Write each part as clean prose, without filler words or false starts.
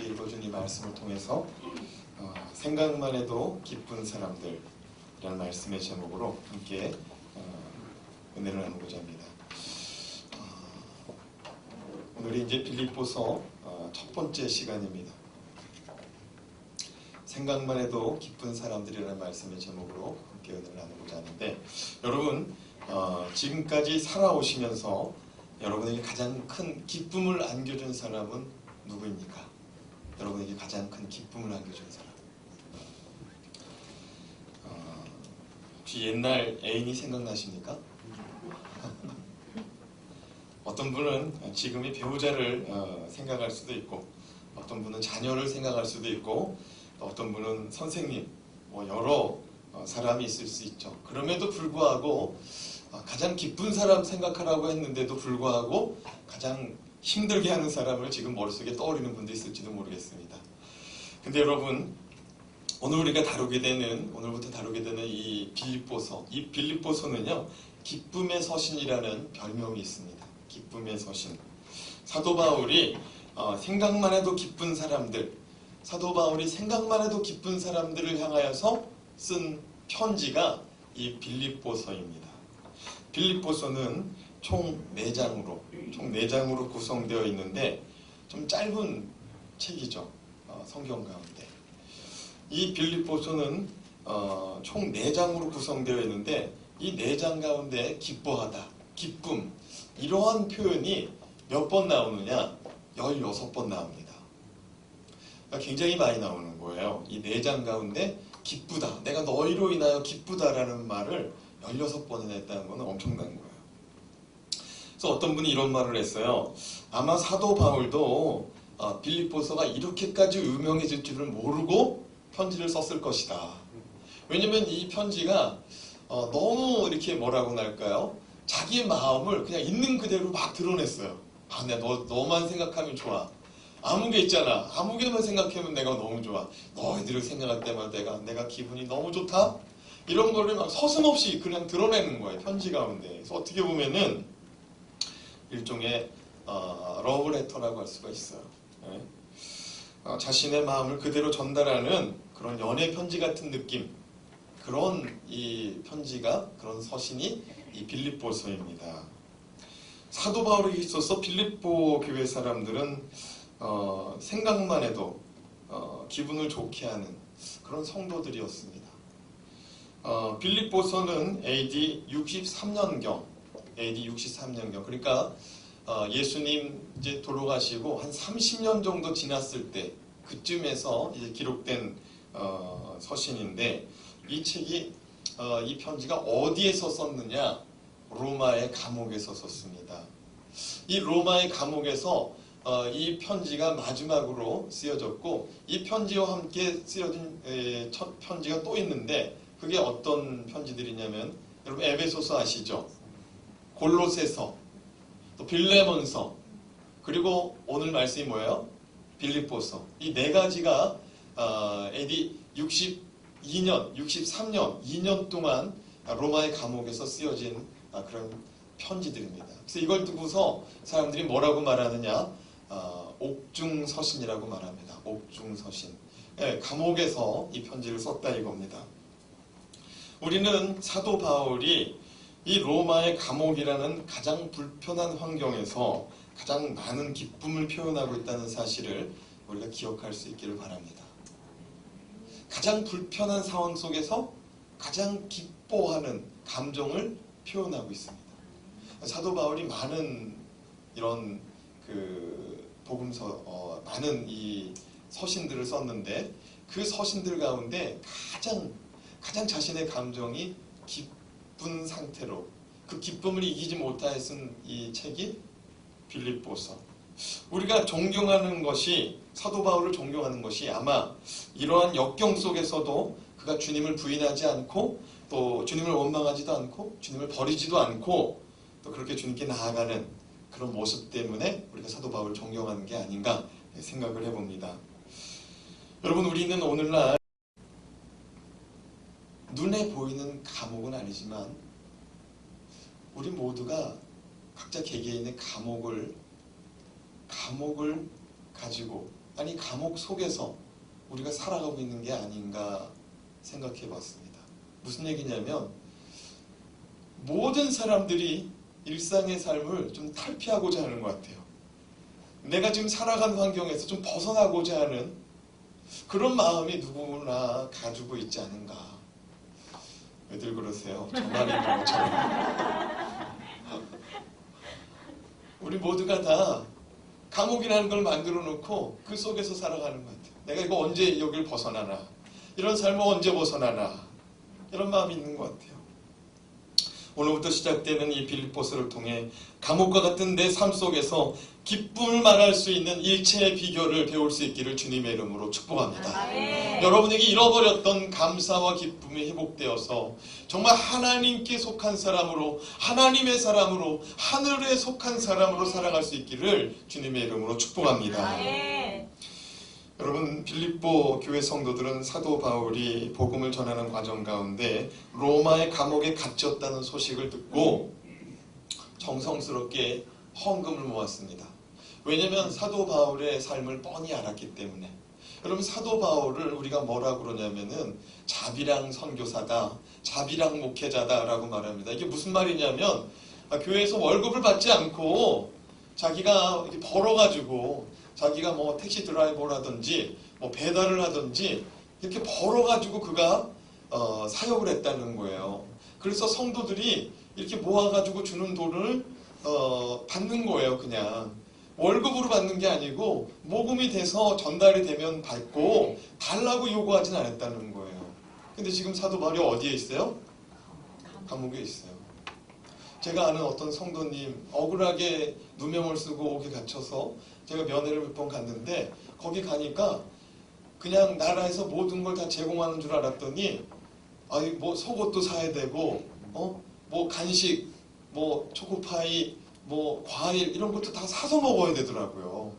읽어준 이 말씀을 통해서 생각만 해도 기쁜 사람들이라는 말씀의 제목으로 함께 은혜를 나누고자 합니다. 오늘이 이제 빌립보서 첫 번째 시간입니다. 생각만 해도 기쁜 사람들이라는 말씀의 제목으로 함께 은혜를 나누고자 하는데, 여러분 지금까지 살아오시면서 여러분에게 가장 큰 기쁨을 안겨준 사람은 누구입니까? 여러분에게 가장 큰 기쁨을 안겨준 사람. 혹시 옛날 애인이 생각나십니까? 어떤 분은 지금의 배우자를 생각할 수도 있고, 어떤 분은 자녀를 생각할 수도 있고, 어떤 분은 선생님, 여러 사람이 있을 수 있죠. 그럼에도 불구하고 가장 기쁜 사람 생각하라고 했는데도 불구하고 가장 힘들게 하는 사람을 지금 머릿속에 떠오르는 분도 있을지도 모르겠습니다. 근데 여러분, 오늘부터 다루게 되는 이 빌립보서는요, 기쁨의 서신이라는 별명이 있습니다. 기쁨의 서신. 사도 바울이 생각만 해도 기쁜 사람들을 향하여서 쓴 편지가 이 빌립보서입니다. 빌립보서는 총 4장으로 구성되어 있는데 좀 짧은 책이죠. 성경 가운데. 이 빌립보서는 총 4장으로 구성되어 있는데 이 4장 가운데 기뻐하다, 기쁨, 이러한 표현이 몇 번 나오느냐? 16번 나옵니다. 굉장히 많이 나오는 거예요. 이 4장 가운데 기쁘다, 내가 너희로 인하여 기쁘다라는 말을 16번이나 했다는 것은 엄청난 거예요. 그래서 어떤 분이 이런 말을 했어요. 아마 사도 바울도 빌립보서가 이렇게까지 유명해질 줄을 모르고 편지를 썼을 것이다. 왜냐면 이 편지가 너무 이렇게 뭐라고나 할까요? 자기의 마음을 그냥 있는 그대로 막 드러냈어요. 내가 너만 생각하면 좋아. 아무개 있잖아. 아무개만 생각하면 내가 너무 좋아. 너희들을 생각할 때마다 내가 기분이 너무 좋다? 이런 거를 막 서슴없이 그냥 드러내는 거예요. 편지 가운데. 그래서 어떻게 보면은 일종의 러브레터라고 할 수가 있어요. 네? 자신의 마음을 그대로 전달하는 그런 연애 편지 같은 느낌, 그런 이 편지가, 그런 서신이 이 빌립보서입니다. 사도 바울에게 있어서 빌립보 교회 사람들은 생각만 해도 기분을 좋게 하는 그런 성도들이었습니다. 빌립보서는 AD 63년경, 그러니까 예수님 이제 돌아가시고 한 30년 정도 지났을 때 그쯤에서 이제 기록된 서신인데, 이 책이 이 편지가 어디에서 썼느냐? 로마의 감옥에서 썼습니다. 이 로마의 감옥에서 이 편지가 마지막으로 쓰여졌고, 이 편지와 함께 쓰여진 첫 편지가 또 있는데, 그게 어떤 편지들이냐면, 여러분 에베소서 아시죠? 골로새서, 또 빌레몬서, 그리고 오늘 말씀이 뭐예요? 빌립보서. 이 4가지가 AD 62년, 63년, 2년 동안 로마의 감옥에서 쓰여진 그런 편지들입니다. 그래서 이걸 두고서 사람들이 뭐라고 말하느냐? 옥중서신이라고 말합니다. 옥중서신. 네, 감옥에서 이 편지를 썼다 이겁니다. 우리는 사도 바울이 이 로마의 감옥이라는 가장 불편한 환경에서 가장 많은 기쁨을 표현하고 있다는 사실을 우리가 기억할 수 있기를 바랍니다. 가장 불편한 상황 속에서 가장 기뻐하는 감정을 표현하고 있습니다. 사도 바울이 많은 이런 복음서, 많은 이 서신들을 썼는데, 그 서신들 가운데 가장 자신의 감정이 기쁜 상태로 그 기쁨을 이기지 못하여 쓴 이 책이 빌립보서. 우리가 존경하는 것이, 사도 바울을 존경하는 것이 아마 이러한 역경 속에서도 그가 주님을 부인하지 않고, 또 주님을 원망하지도 않고, 주님을 버리지도 않고, 또 그렇게 주님께 나아가는 그런 모습 때문에 우리가 사도 바울을 존경하는 게 아닌가 생각을 해봅니다. 여러분, 우리는 오늘날 눈에 보이는 감옥은 아니지만 우리 모두가 각자 개개인의 감옥을 가지고 아니 감옥 속에서 우리가 살아가고 있는 게 아닌가 생각해 봤습니다. 무슨 얘기냐면 모든 사람들이 일상의 삶을 좀 탈피하고자 하는 것 같아요. 내가 지금 살아가는 환경에서 좀 벗어나고자 하는 그런 마음이 누구나 가지고 있지 않은가. 왜들 그러세요? 저만 있는 것처럼. 우리 모두가 다 감옥이라는 걸 만들어 놓고 그 속에서 살아가는 것 같아요. 내가 이거 언제 여길 벗어나나, 이런 삶을 언제 벗어나나, 이런 마음이 있는 것 같아요. 오늘부터 시작되는 이 빌립보서를 통해 감옥과 같은 내 삶 속에서 기쁨을 말할 수 있는 일체의 비결을 배울 수 있기를 주님의 이름으로 축복합니다. 여러분에게 잃어버렸던 감사와 기쁨이 회복되어서 정말 하나님께 속한 사람으로, 하나님의 사람으로, 하늘에 속한 사람으로 살아갈 수 있기를 주님의 이름으로 축복합니다. 여러분, 빌립보 교회 성도들은 사도 바울이 복음을 전하는 과정 가운데 로마의 감옥에 갇혔다는 소식을 듣고 정성스럽게 헌금을 모았습니다. 왜냐하면 사도 바울의 삶을 뻔히 알았기 때문에. 여러분, 사도 바울을 우리가 뭐라고 그러냐면은 자비랑 선교사다, 자비랑 목회자다라고 말합니다. 이게 무슨 말이냐면 교회에서 월급을 받지 않고 자기가 이렇게 벌어가지고 자기가 뭐 택시 드라이버라든지 뭐 배달을 하든지 이렇게 벌어가지고 그가 사역을 했다는 거예요. 그래서 성도들이 이렇게 모아가지고 주는 돈을 받는 거예요. 그냥 월급으로 받는 게 아니고 모금이 돼서 전달이 되면 받고 달라고 요구하진 않았다는 거예요. 근데 지금 사도 바울이 어디에 있어요? 감옥에 있어요. 제가 아는 어떤 성도님 억울하게 누명을 쓰고 옥에 갇혀서 제가 면회를 몇 번 갔는데 거기 가니까 그냥 나라에서 모든 걸 다 제공하는 줄 알았더니 아니 뭐 속옷도 사야 되고 뭐 간식 뭐 초코파이 뭐 과일 이런 것도 다 사서 먹어야 되더라고요.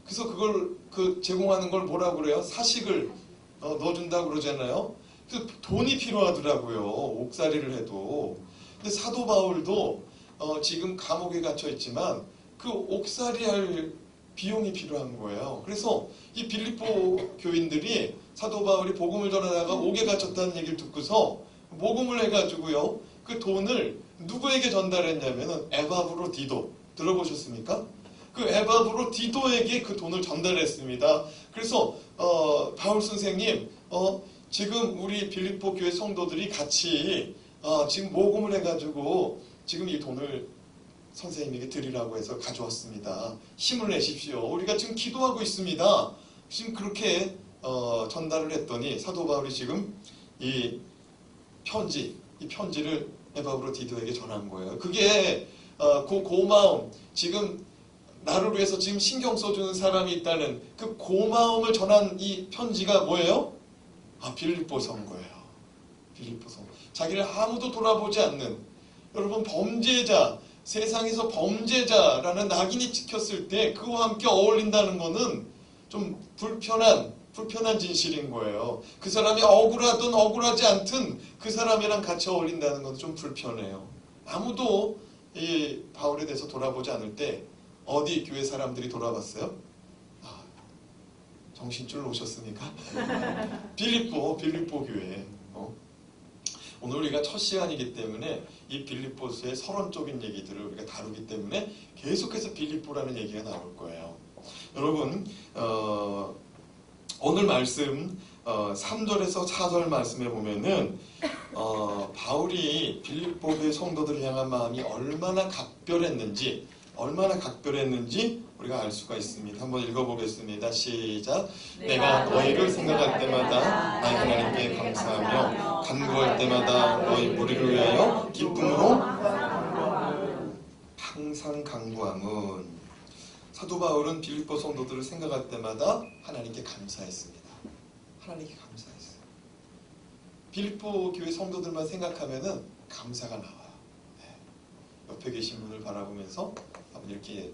그래서 그걸 제공하는 걸 뭐라고 그래요? 사식을 넣어준다고 그러잖아요. 그 돈이 필요하더라고요. 옥살이를 해도. 근데 사도 바울도 지금 감옥에 갇혀 있지만 그 옥살이 할 비용이 필요한 거예요. 그래서 이 빌립보 교인들이 사도 바울이 복음을 전하다가 옥에 갇혔다는 얘기를 듣고서 모금을 해가지고요. 그 돈을 누구에게 전달했냐면은 에바브로디도 들어보셨습니까? 그 에바브로디도에게 그 돈을 전달했습니다. 그래서 바울 선생님 지금 우리 빌립보 교회 성도들이 같이 지금 모금을 해가지고 지금 이 돈을 선생님에게 드리라고 해서 가져왔습니다. 힘을 내십시오. 우리가 지금 기도하고 있습니다. 지금 그렇게 전달을 했더니 사도 바울이 지금 이 편지를 에바브로디도에게 전한 거예요. 그게 그 고마움, 지금 나를 위해서 지금 신경 써주는 사람이 있다는 그 고마움을 전한 이 편지가 뭐예요? 빌립보서인 거예요. 빌립보서. 자기를 아무도 돌아보지 않는, 여러분, 범죄자, 세상에서 범죄자라는 낙인이 찍혔을 때 그와 함께 어울린다는 거는 좀 불편한 진실인 거예요. 그 사람이 억울하든 억울하지 않든 그 사람이랑 같이 어울린다는 건 좀 불편해요. 아무도 이 바울에 대해서 돌아보지 않을 때 어디 교회 사람들이 돌아봤어요? 정신줄 오셨습니까? 빌립보 교회. 오늘 우리가 첫 시간이기 때문에 이 빌립보서의 서론적인 얘기들을 우리가 다루기 때문에 계속해서 빌립보라는 얘기가 나올 거예요. 여러분, 오늘 말씀 3절에서 4절 말씀에 보면은 바울이 빌립보 교회 성도들을 향한 마음이 얼마나 각별했는지 우리가 알 수가 있습니다. 한번 읽어보겠습니다. 시작. 내가 너희를 생각할 때마다 나의 하나님께 감사하며 간구할 때마다 너희 무리를 위하여 기쁨으로 항상 간구함은, 사도 바울은 빌립보 성도들을 생각할 때마다 하나님께 감사했습니다. 하나님께 감사했어요. 빌립보 교회 성도들만 생각하면은 감사가 나와요. 옆에 계신 분을 바라보면서 한번 이렇게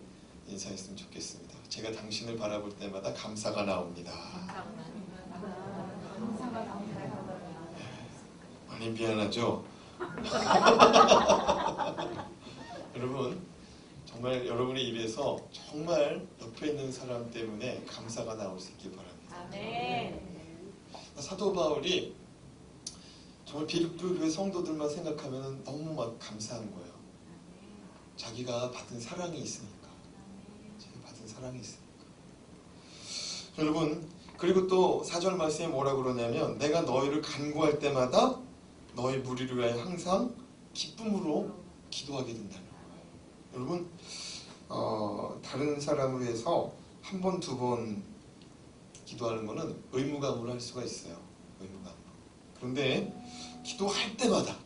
인사했으면 좋겠습니다. 제가 당신을 바라볼 때마다 감사가 나옵니다. 많이 미안하죠? 여러분, 정말 여러분의 입에서 정말 옆에 있는 사람 때문에 감사가 나올 수 있길 바랍니다. 아멘. 사도 바울이 정말 빌립보 교회 성도들만 생각하면 너무 막 감사한 거예요. 자기가 받은 사랑이 있으니까. 자기가 받은 사랑이 있으니까. 여러분, 그리고 또 4절 말씀에 뭐라 그러냐면 내가 너희를 간구할 때마다 너희 무리를 위하여 항상 기쁨으로 기도하게 된다는 거예요. 여러분, 다른 사람을 위해서 한 번, 두 번 기도하는 거는 의무감으로 할 수가 있어요. 의무감으로. 그런데 기도할 때마다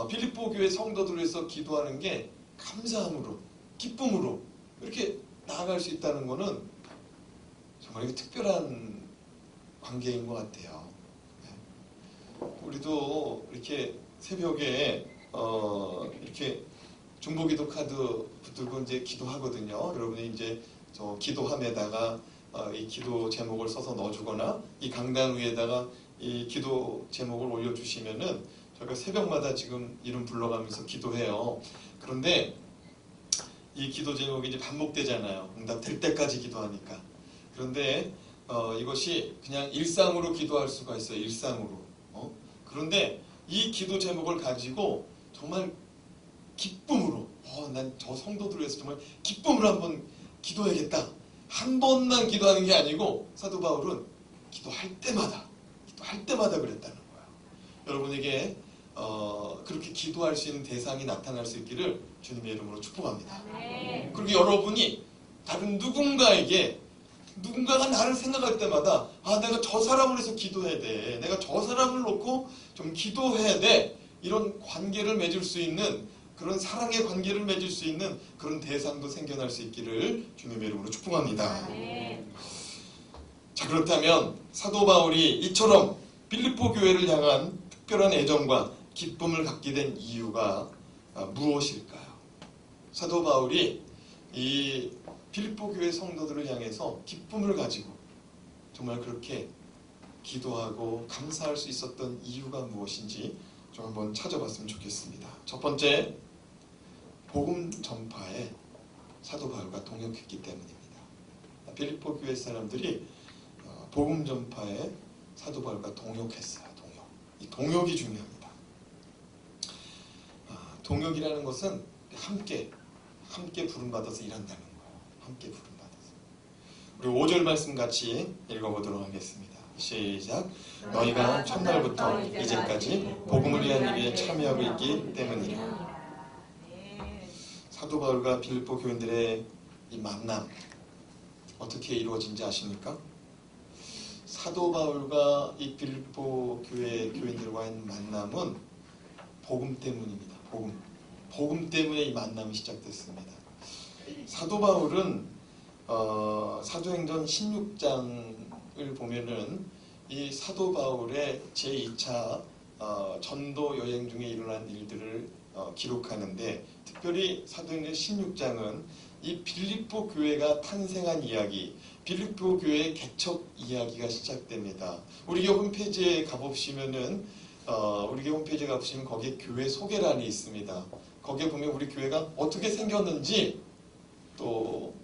빌립보 교회 성도들을 위해서 기도하는 게 감사함으로, 기쁨으로 이렇게 나아갈 수 있다는 거는 정말 이게 특별한 관계인 것 같아요. 우리도 이렇게 새벽에 이렇게 중보기도 카드 붙들고 이제 기도하거든요. 여러분이 이제 저 기도함에다가 이 기도 제목을 써서 넣어주거나 이 강단 위에다가 이 기도 제목을 올려주시면은 저희가 새벽마다 지금 이름 불러가면서 기도해요. 그런데 이 기도 제목이 이제 반복되잖아요. 응답될 때까지 기도하니까. 그런데 이것이 그냥 일상으로 기도할 수가 있어요. 일상으로. 그런데 이 기도 제목을 가지고 정말 기쁨으로 난 저 성도들을 위해서 정말 기쁨으로 한번 기도해야겠다. 한 번만 기도하는 게 아니고 사도 바울은 기도할 때마다 그랬다는 거예요. 여러분에게 그렇게 기도할 수 있는 대상이 나타날 수 있기를 주님의 이름으로 축복합니다. 그리고 여러분이 다른 누군가가 나를 생각할 때마다 내가 저 사람을 위해서 기도해야 돼. 내가 저 사람을 놓고 좀 기도해야 돼. 이런 관계를 맺을 수 있는 그런 사랑의 관계를 맺을 수 있는 그런 대상도 생겨날 수 있기를 주님의 이름으로 축복합니다. 자, 그렇다면 사도 바울이 이처럼 빌립보 교회를 향한 특별한 애정과 기쁨을 갖게 된 이유가 무엇일까요? 사도 바울이 이 빌립보 교회 성도들을 향해서 기쁨을 가지고 정말 그렇게 기도하고 감사할 수 있었던 이유가 무엇인지 좀 한번 찾아봤으면 좋겠습니다. 첫 번째, 복음 전파에 사도 바울과 동역했기 때문입니다. 빌립보 교회 사람들이 복음 전파에 사도 바울과 동역했어요. 이 동역이 중요합니다. 동역이라는 것은 함께 부름받아서 일한다는 거예요. 함께 부름받아서. 우리 5절 말씀 같이 읽어보도록 하겠습니다. 시작. 너희가 첫날부터 이제까지 복음을 위한 일에 참여하고 있기 때문이라. 사도 바울과 빌립보 교인들의 이 만남 어떻게 이루어진지 아십니까? 사도 바울과 이 빌립보 교회 교인들과의 만남은 복음 때문입니다. 복음 때문에 이 만남이 시작됐습니다. 사도 바울은 사도행전 16장을 보면은 이 사도 바울의 제2차 전도 여행 중에 일어난 일들을 기록하는데, 특별히 사도행전 16장은 이 빌립보 교회가 탄생한 이야기, 빌립보 교회의 개척 이야기가 시작됩니다. 우리 교회 홈페이지에 가보시면은 거기에 교회 소개란이 있습니다. 거기에 보면 우리 교회가 어떻게 생겼는지, 또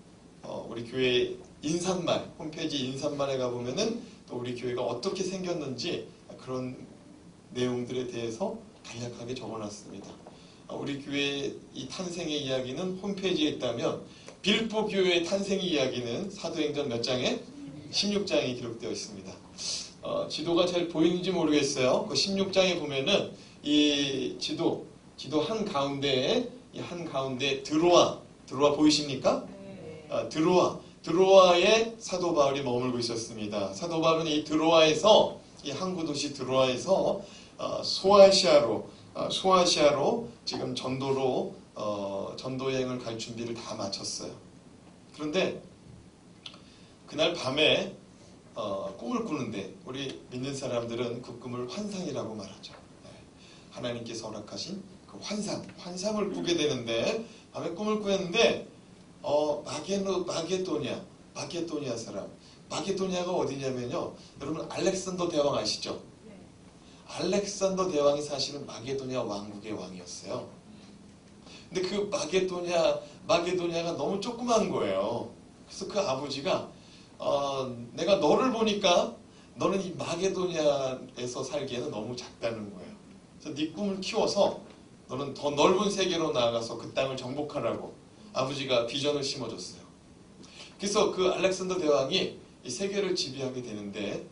우리 교회 인사말, 홈페이지 인사말에 가보면은 또 우리 교회가 어떻게 생겼는지 그런 내용들에 대해서 간략하게 적어놨습니다. 우리 교회 이 탄생의 이야기는 홈페이지에 있다면 빌립보 교회의 탄생의 이야기는 사도행전 몇 장에? 16장에 기록되어 있습니다. 지도가 잘 보이는지 모르겠어요. 그 16장에 보면은 이 지도 한가운데에 드로아 보이십니까? 드로아에 사도 바울이 머물고 있었습니다. 사도 바울은 이 드로아에서, 이 항구 도시 드로아에서 소아시아로 지금 전도 여행을 갈 준비를 다 마쳤어요. 그런데 그날 밤에 꿈을 꾸는데, 우리 믿는 사람들은 그 꿈을 환상이라고 말하죠. 하나님께서 허락하신 그 환상을 꾸게 되는데, 밤에 꿈을 꾸었는데 마게도니아 사람, 마게도니아가 어디냐면요, 여러분 알렉산더 대왕 아시죠? 알렉산더 대왕이 사실은 마게도니아 왕국의 왕이었어요. 근데 그 마게도냐가 너무 조그만 거예요. 그래서 그 아버지가 내가 너를 보니까 너는 이 마게도냐에서 살기에는 너무 작다는 거예요. 그래서 네 꿈을 키워서 너는 더 넓은 세계로 나아가서 그 땅을 정복하라고 아버지가 비전을 심어줬어요. 그래서 그 알렉산더 대왕이 이 세계를 지배하게 되는데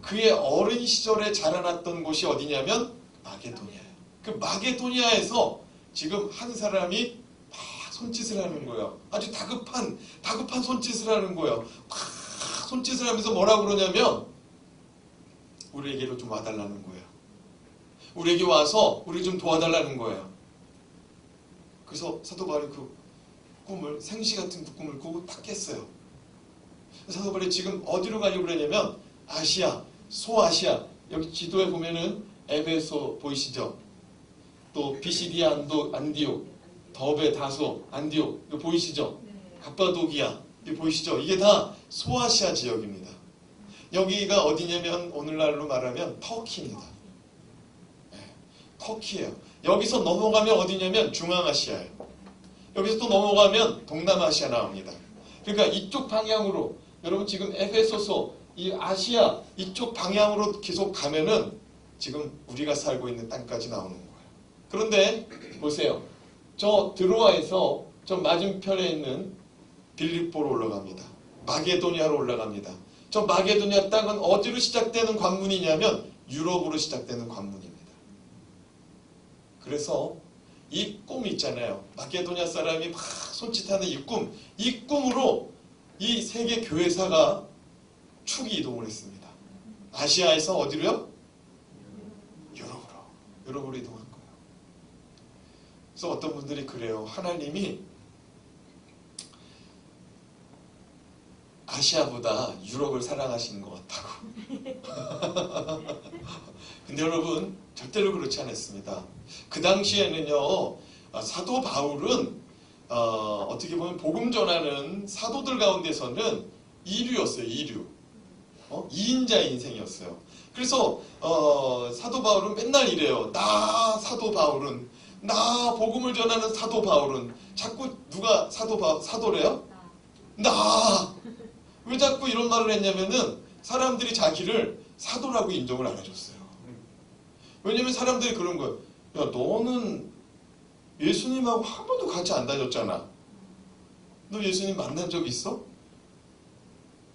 그의 어린 시절에 자라났던 곳이 어디냐면 마게도냐예요. 그 마게도냐에서 지금 한 사람이 막 손짓을 하는 거예요. 아주 다급한 손짓을 하는 거예요. 막 손짓을 하면서 뭐라고 그러냐면 우리에게로 좀 와달라는 거예요. 우리에게 와서 우리 좀 도와달라는 거예요. 그래서 사도 바울이 그 꿈을, 생시 같은 그 꿈을 꾸고 딱 깼어요. 사도 바울이 지금 어디로 가려고 그러냐면 아시아, 소아시아, 여기 지도에 보면은 에베소 보이시죠? 또 비시디아 안디옥, 더베 다소 안디옥 이거 보이시죠? 갑바도기아 이거 보이시죠? 이게 다 소아시아 지역입니다. 여기가 어디냐면 오늘날로 말하면 터키입니다. 네, 터키예요. 여기서 넘어가면 어디냐면 중앙아시아예요. 여기서 또 넘어가면 동남아시아 나옵니다. 그러니까 이쪽 방향으로 여러분 지금 에베소서 이 아시아 이쪽 방향으로 계속 가면은 지금 우리가 살고 있는 땅까지 나오는 거예요. 그런데 보세요. 저 드로아에서 저 맞은편에 있는 빌립보로 올라갑니다. 마게도냐로 올라갑니다. 저 마게도냐 땅은 어디로 시작되는 관문이냐면 유럽으로 시작되는 관문입니다. 그래서 이 꿈 있잖아요. 마게도냐 사람이 막 손짓하는 이 꿈으로 이 세계 교회사가 축이 이동을 했습니다. 아시아에서 어디로요? 유럽으로 이동한 거예요. 그래서 어떤 분들이 그래요. 하나님이 아시아보다 유럽을 사랑하시는 것 같다고. 근데 여러분 절대로 그렇지 않았습니다. 그 당시에는요. 사도 바울은 어떻게 보면 복음 전하는 사도들 가운데서는 2류였어요. 2류. 2인자 인생이었어요. 그래서 사도 바울은 맨날 이래요. 나 사도 바울은, 나 복음을 전하는 사도 바울은. 자꾸 누가 사도래요? 나. 왜 자꾸 이런 말을 했냐면은 사람들이 자기를 사도라고 인정을 안 해줬어요. 왜냐면 사람들이 그런 거예요. 야, 너는 예수님하고 한 번도 같이 안 다녔잖아. 너 예수님 만난 적 있어?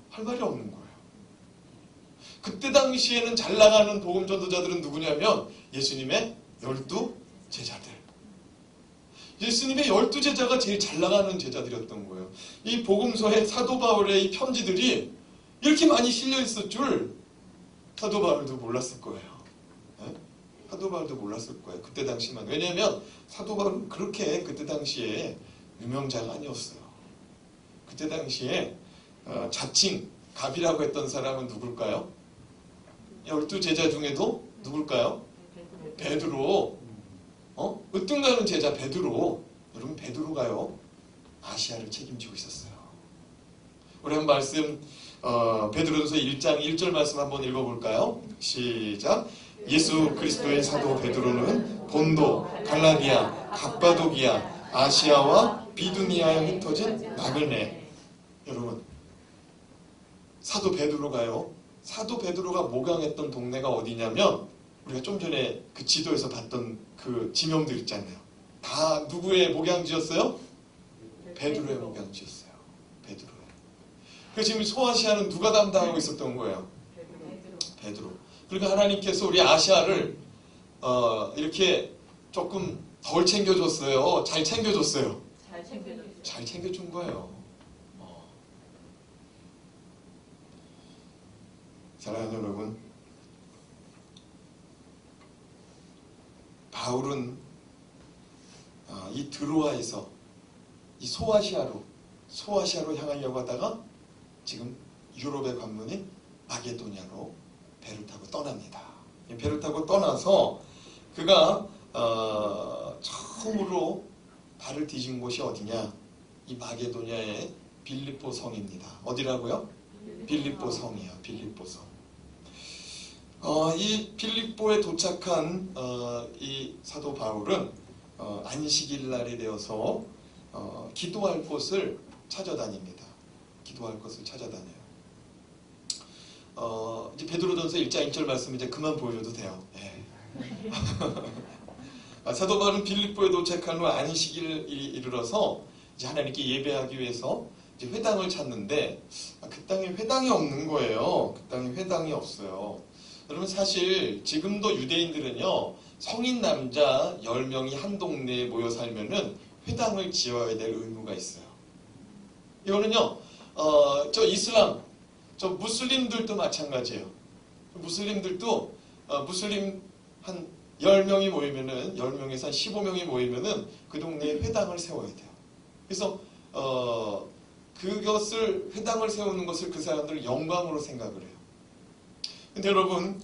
할 말이 없는 거예요. 그때 당시에는 잘 나가는 복음 전도자들은 누구냐면 예수님의 12 제자들. 예수님의 12제자가 제일 잘 나가는 제자들이었던 거예요. 이 복음서에 사도 바울의 이 편지들이 이렇게 많이 실려 있을 줄 사도 바울도 몰랐을 거예요. 네? 사도 바울도 몰랐을 거예요. 그때 당시만. 왜냐하면 사도 바울은 그렇게 그때 당시에 유명자가 아니었어요. 그때 당시에 자칭 갑이라고 했던 사람은 누굴까요? 12제자 중에도 누굴까요? 베드로. 으뜸가는 제자 베드로. 여러분 베드로가요 아시아를 책임지고 있었어요. 우리 한 말씀 베드로전서 1장 1절 말씀 한번 읽어볼까요? 시작. 예수 그리스도의 사도 베드로는 본도, 갈라디아, 갑바도기아, 아시아와 비두니아에 흩어진 나그네. 여러분 사도 베드로가 목양했던 동네가 어디냐면 우리가 좀 전에 그 지도에서 봤던 그 지명들 있잖아요. 다 누구의 목양지였어요? 베드로의 목양지였어요. 베드로의. 그래서 지금 소아시아는 누가 담당하고 있었던 거예요? 베드로. 그러니까 하나님께서 우리 아시아를 이렇게 조금 덜 챙겨줬어요. 잘 챙겨줬어요. 잘 챙겨준 거예요. 사랑하는 여러분, 바울은 이 드로아에서 이 소아시아로 향하려고 하다가 지금 유럽의 관문인 마게도냐로 배를 타고 떠납니다. 배를 타고 떠나서 그가 처음으로 발을 디진 곳이 어디냐? 이 마게도냐의 빌립보 성입니다. 어디라고요? 빌립보 성이야. 빌립보 성. 이 빌립보에 도착한 이 사도 바울은 안식일 날이 되어서 기도할 곳을 찾아다닙니다. 기도할 곳을 찾아다녀요. 이제 베드로전서 1장 1절 말씀 이제 그만 보여줘도 돼요. 예. 사도 바울은 빌립보에 도착한 후 안식일이 이르러서 이제 하나님께 예배하기 위해서 이제 회당을 찾는데 그 땅에 회당이 없는 거예요. 그 땅에 회당이 없어요. 여러분 사실 지금도 유대인들은요 성인 남자 10명이 한 동네에 모여 살면은 회당을 지어야 될 의무가 있어요. 이거는요 저 이슬람 저 무슬림들도 마찬가지예요. 무슬림들도 무슬림 한 10명이 모이면은 10명에서 한 15명이 모이면은 그 동네에 회당을 세워야 돼요. 그래서 그것을 회당을 세우는 것을 그 사람들은 영광으로 생각을 해요. 근데 여러분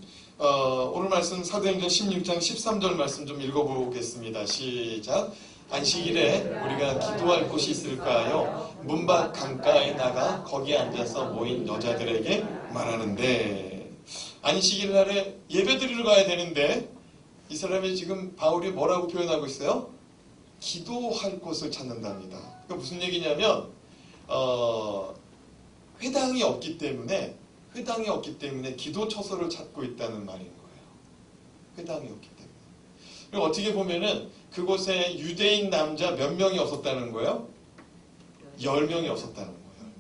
오늘 말씀 사도행전 16장 13절 말씀 좀 읽어보겠습니다. 시작. 안식일에 우리가 기도할 곳이 있을까요? 문 밖 강가에 나가 거기에 앉아서 모인 여자들에게 말하는데 안식일 날에 예배 드리러 가야 되는데 이 사람이 지금 바울이 뭐라고 표현하고 있어요? 기도할 곳을 찾는답니다. 그러니까 무슨 얘기냐면 회당이 없기 때문에 기도 처소를 찾고 있다는 말인 거예요. 회당이 없기 때문에. 그리고 어떻게 보면은 그곳에 유대인 남자 몇 명이 없었다는 거예요? 10명이 없었다는 거예요.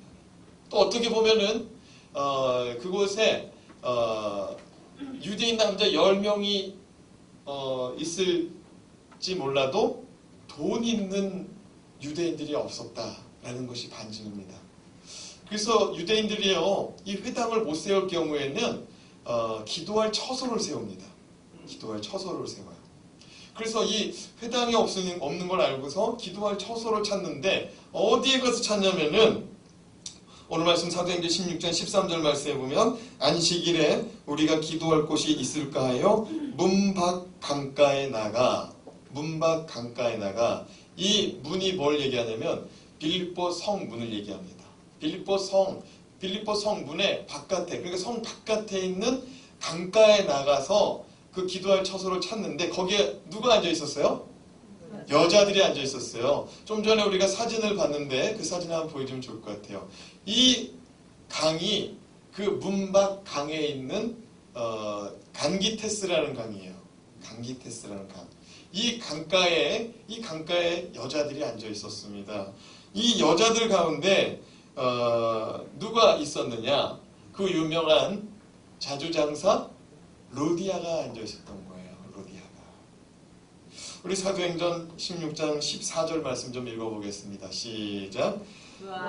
또 어떻게 보면은 그곳에 유대인 남자 10명이 있을지 몰라도 돈 있는 유대인들이 없었다라는 것이 반증입니다. 그래서 유대인들이요 이 회당을 못 세울 경우에는 기도할 처소를 세웁니다. 기도할 처소를 세워요. 그래서 이 회당이 없는 걸 알고서 기도할 처소를 찾는데 어디에 가서 찾냐면은 오늘 말씀 사도행전 16장 13절 말씀에 보면 안식일에 우리가 기도할 곳이 있을까요? 문 밖 강가에 나가 이 문이 뭘 얘기하냐면 빌립보 성문을 얘기합니다. 빌립보 성문의 바깥에 그러니까 성 바깥에 있는 강가에 나가서 그 기도할 처소를 찾는데 거기에 누가 앉아 있었어요? 여자들이 앉아 있었어요. 좀 전에 우리가 사진을 봤는데 그 사진 한번 보여주면 좋을 것 같아요. 이 강이 그 문 밖 강에 있는 간기테스라는 강이에요. 간기테스라는 강. 이 강가에 여자들이 앉아 있었습니다. 이 여자들 가운데 누가 있었느냐? 그 유명한 자주장사 루디아가 앉아 있었던 거예요. 루디아가. 우리 사도행전 16장 14절 말씀 좀 읽어보겠습니다. 시작.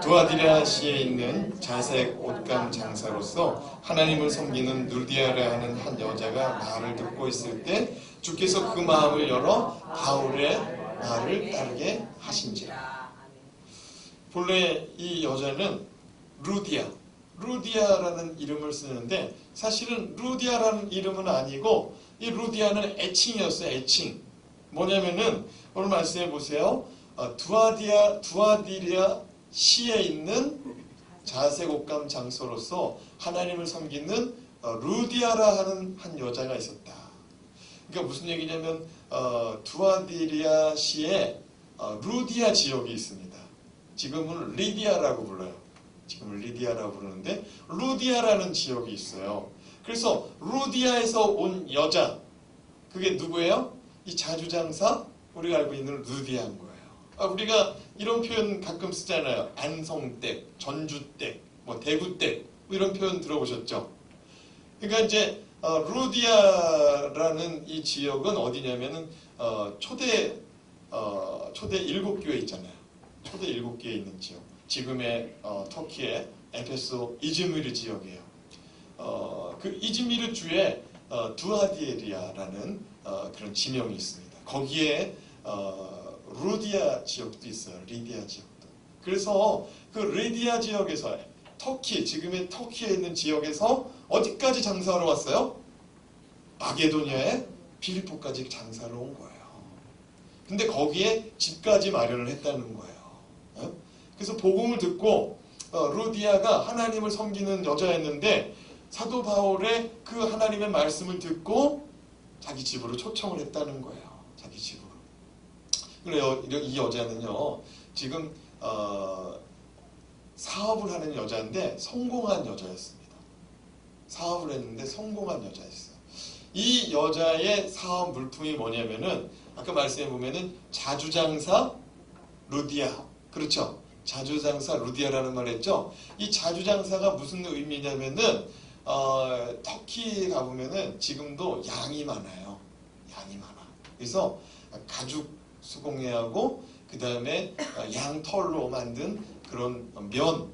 두아디라시에 있는 자색 옷감 장사로서 하나님을 섬기는 루디아라 하는 한 여자가 말을 듣고 있을 때 주께서 그 마음을 열어 바울의 말을 따르게 하신지라. 본래 이 여자는 루디아라는 이름을 쓰는데 사실은 루디아라는 이름은 아니고 이 루디아는 애칭이었어요. 애칭. 뭐냐면은 오늘 말씀해 보세요. 두아디라 시에 있는 자색 옷감 장소로서 하나님을 섬기는 루디아라 하는 한 여자가 있었다. 그러니까 무슨 얘기냐면 두아디라 시에 루디아 지역이 있습니다. 지금은 리디아라고 불러요. 지금은 리디아라고 부르는데 루디아라는 지역이 있어요. 그래서 루디아에서 온 여자 그게 누구예요? 이 자주장사 우리가 알고 있는 루디아인 거예요. 우리가 이런 표현 가끔 쓰잖아요. 안성댁, 전주댁, 뭐 대구댁 뭐 이런 표현 들어보셨죠? 그러니까 이제 루디아라는 이 지역은 어디냐면은 초대 7교회 있잖아요. 초대 7교회 있는 지역. 지금의 터키의 에페소 이즈미르 지역이에요. 그 이즈미르 주에 두아디에리아라는 그런 지명이 있습니다. 거기에 루디아 지역도 있어요. 리디아 지역도. 그래서 그 리디아 지역에서 지금의 터키에 있는 지역에서 어디까지 장사하러 왔어요? 마게도니아의 빌립보까지 장사를 온 거예요. 근데 거기에 집까지 마련을 했다는 거예요. 그래서 복음을 듣고 루디아가 하나님을 섬기는 여자였는데 사도 바울의 그 하나님의 말씀을 듣고 자기 집으로 초청을 했다는 거예요. 자기 집으로. 그래요. 이 여자는요, 지금 사업을 하는 여자인데 성공한 여자였습니다. 사업을 했는데 성공한 여자였어요. 이 여자의 사업 물품이 뭐냐면은 아까 말씀해 보면은 자주장사 루디아, 그렇죠? 자주장사 루디아라는 말 했죠? 이 자주장사가 무슨 의미냐면은 터키 가보면은 지금도 양이 많아요. 양이 많아. 그래서 가죽 수공예하고 그 다음에 양털로 만든 그런 면,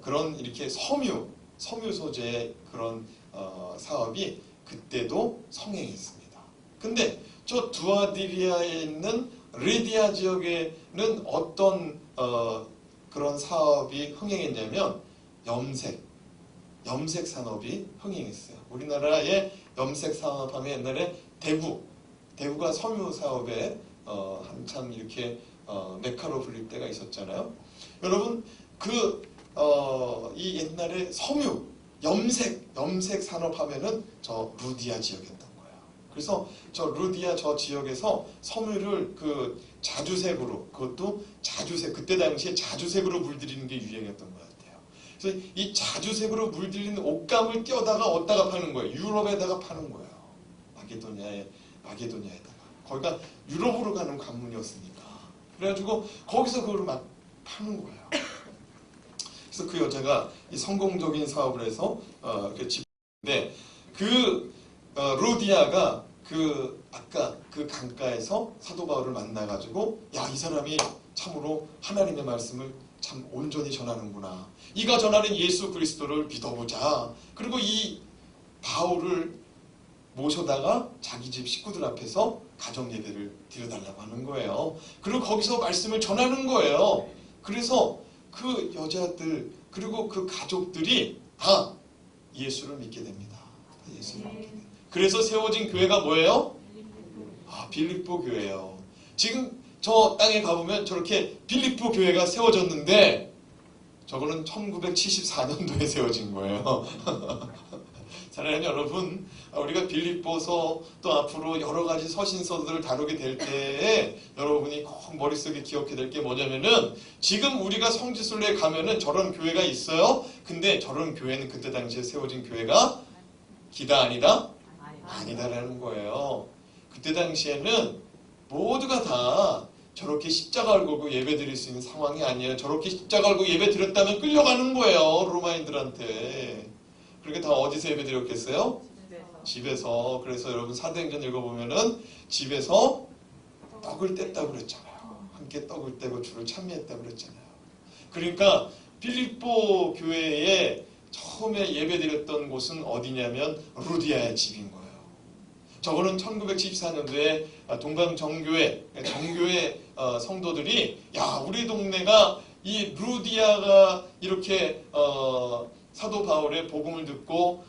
그런 이렇게 섬유 소재의 그런 사업이 그때도 성행했습니다. 근데 저 두아디리아에 있는 리디아 지역에는 어떤 그런 사업이 흥행했냐면 염색 산업이 흥행했어요. 우리나라의 염색 산업하면 옛날에 대구가 섬유 사업에 한참 이렇게 메카로 불릴 때가 있었잖아요. 여러분 이 옛날에 섬유 염색 산업하면은 저 루디아 지역이었던 거예요. 그래서 저 루디아 저 지역에서 섬유를 그 자주색으로, 그것도 자주색, 그때 당시에 자주색으로 물들이는 게 유행했던 것 같아요. 그래서 이 자주색으로 물들이는 옷감을 떼어다가 어디다가 파는 거예요? 유럽에다가 파는 거예요. 마게도냐에다가. 거기가 유럽으로 가는 관문이었으니까. 그래가지고 거기서 그걸 막 파는 거예요. 그래서 그 여자가 이 성공적인 사업을 해서 집인데 루디아가 아까 그 강가에서 사도 바울을 만나가지고 야, 이 사람이 참으로 하나님의 말씀을 참 온전히 전하는구나. 이가 전하는 예수 그리스도를 믿어보자. 그리고 이 바울을 모셔다가 자기 집 식구들 앞에서 가정 예배를 드려달라고 하는 거예요. 그리고 거기서 말씀을 전하는 거예요. 그래서 그 여자들 그리고 그 가족들이 다 예수를 믿게 됩니다. 예수를 믿게 됩니다. 그래서 세워진 교회가 뭐예요? 빌립보 교회예요. 지금 저 땅에 가보면 저렇게 빌립보 교회가 세워졌는데 저거는 1974년도에 세워진 거예요. 사랑하는 여러분, 우리가 빌립보서 또 앞으로 여러 가지 서신서들을 다루게 될 때에 여러분이 꼭 머릿속에 기억해야 될 게 뭐냐면은 지금 우리가 성지순례에 가면은 저런 교회가 있어요. 근데 저런 교회는 그때 당시에 세워진 교회가 기다 아니다? 아니다라는 거예요. 그때 당시에는 모두가 다 저렇게 십자가를 걸고 예배 드릴 수 있는 상황이 아니에요. 저렇게 십자가를 걸고 예배 드렸다면 끌려가는 거예요. 로마인들한테. 그렇게 다 어디서 예배 드렸겠어요? 집에서. 그래서 여러분 사도행전 읽어보면은 집에서 떡을 뗐다고 그랬잖아요. 함께 떡을 떼고 주를 찬미했다고 그랬잖아요. 그러니까 빌립보 교회에 처음에 예배 드렸던 곳은 어디냐면 루디아의 집인 거예요. 저거는 1974년도에 동방 정교회 성도들이 야, 우리 동네가 이 루디아가 이렇게 사도 바울의 복음을 듣고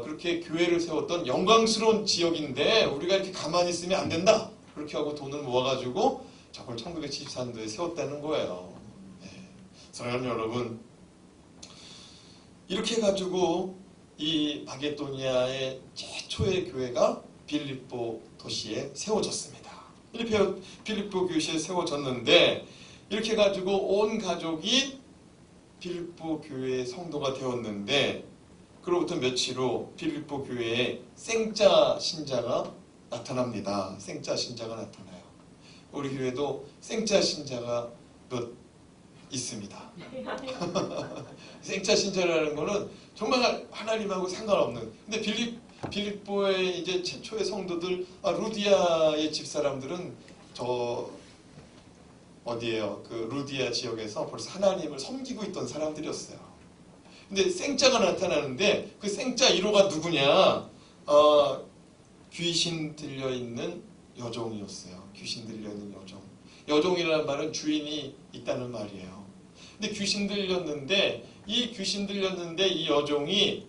그렇게 교회를 세웠던 영광스러운 지역인데 우리가 이렇게 가만히 있으면 안 된다. 그렇게 하고 돈을 모아가지고 저걸 1974년도에 세웠다는 거예요. 네. 사랑하는 여러분, 이렇게 해가지고 이 마게도니아의 최초의 교회가 빌립보 도시에 세워졌습니다. 빌립보 교시에 세워졌는데 이렇게 해가지고 온 가족이 빌립보 교회의 성도가 되었는데 그로부터 며칠 후 빌립보 교회에 생자 신자가 나타납니다. 생자 신자가 나타나요. 우리 교회도 생자 신자가 몇 있습니다. 생자 신자라는 거는 정말 하나님하고 상관없는. 근데 빌립보의 이제 최초의 성도들, 루디아의 집사람들은 저 어디에요? 그 루디아 지역에서 벌써 하나님을 섬기고 있던 사람들이었어요. 근데 생자가 나타나는데 그 생자 1호가 누구냐? 귀신 들려있는 여종이었어요. 귀신 들려있는 여종. 여종이라는 말은 주인이 있다는 말이에요. 근데 귀신 들렸는데 이 여종이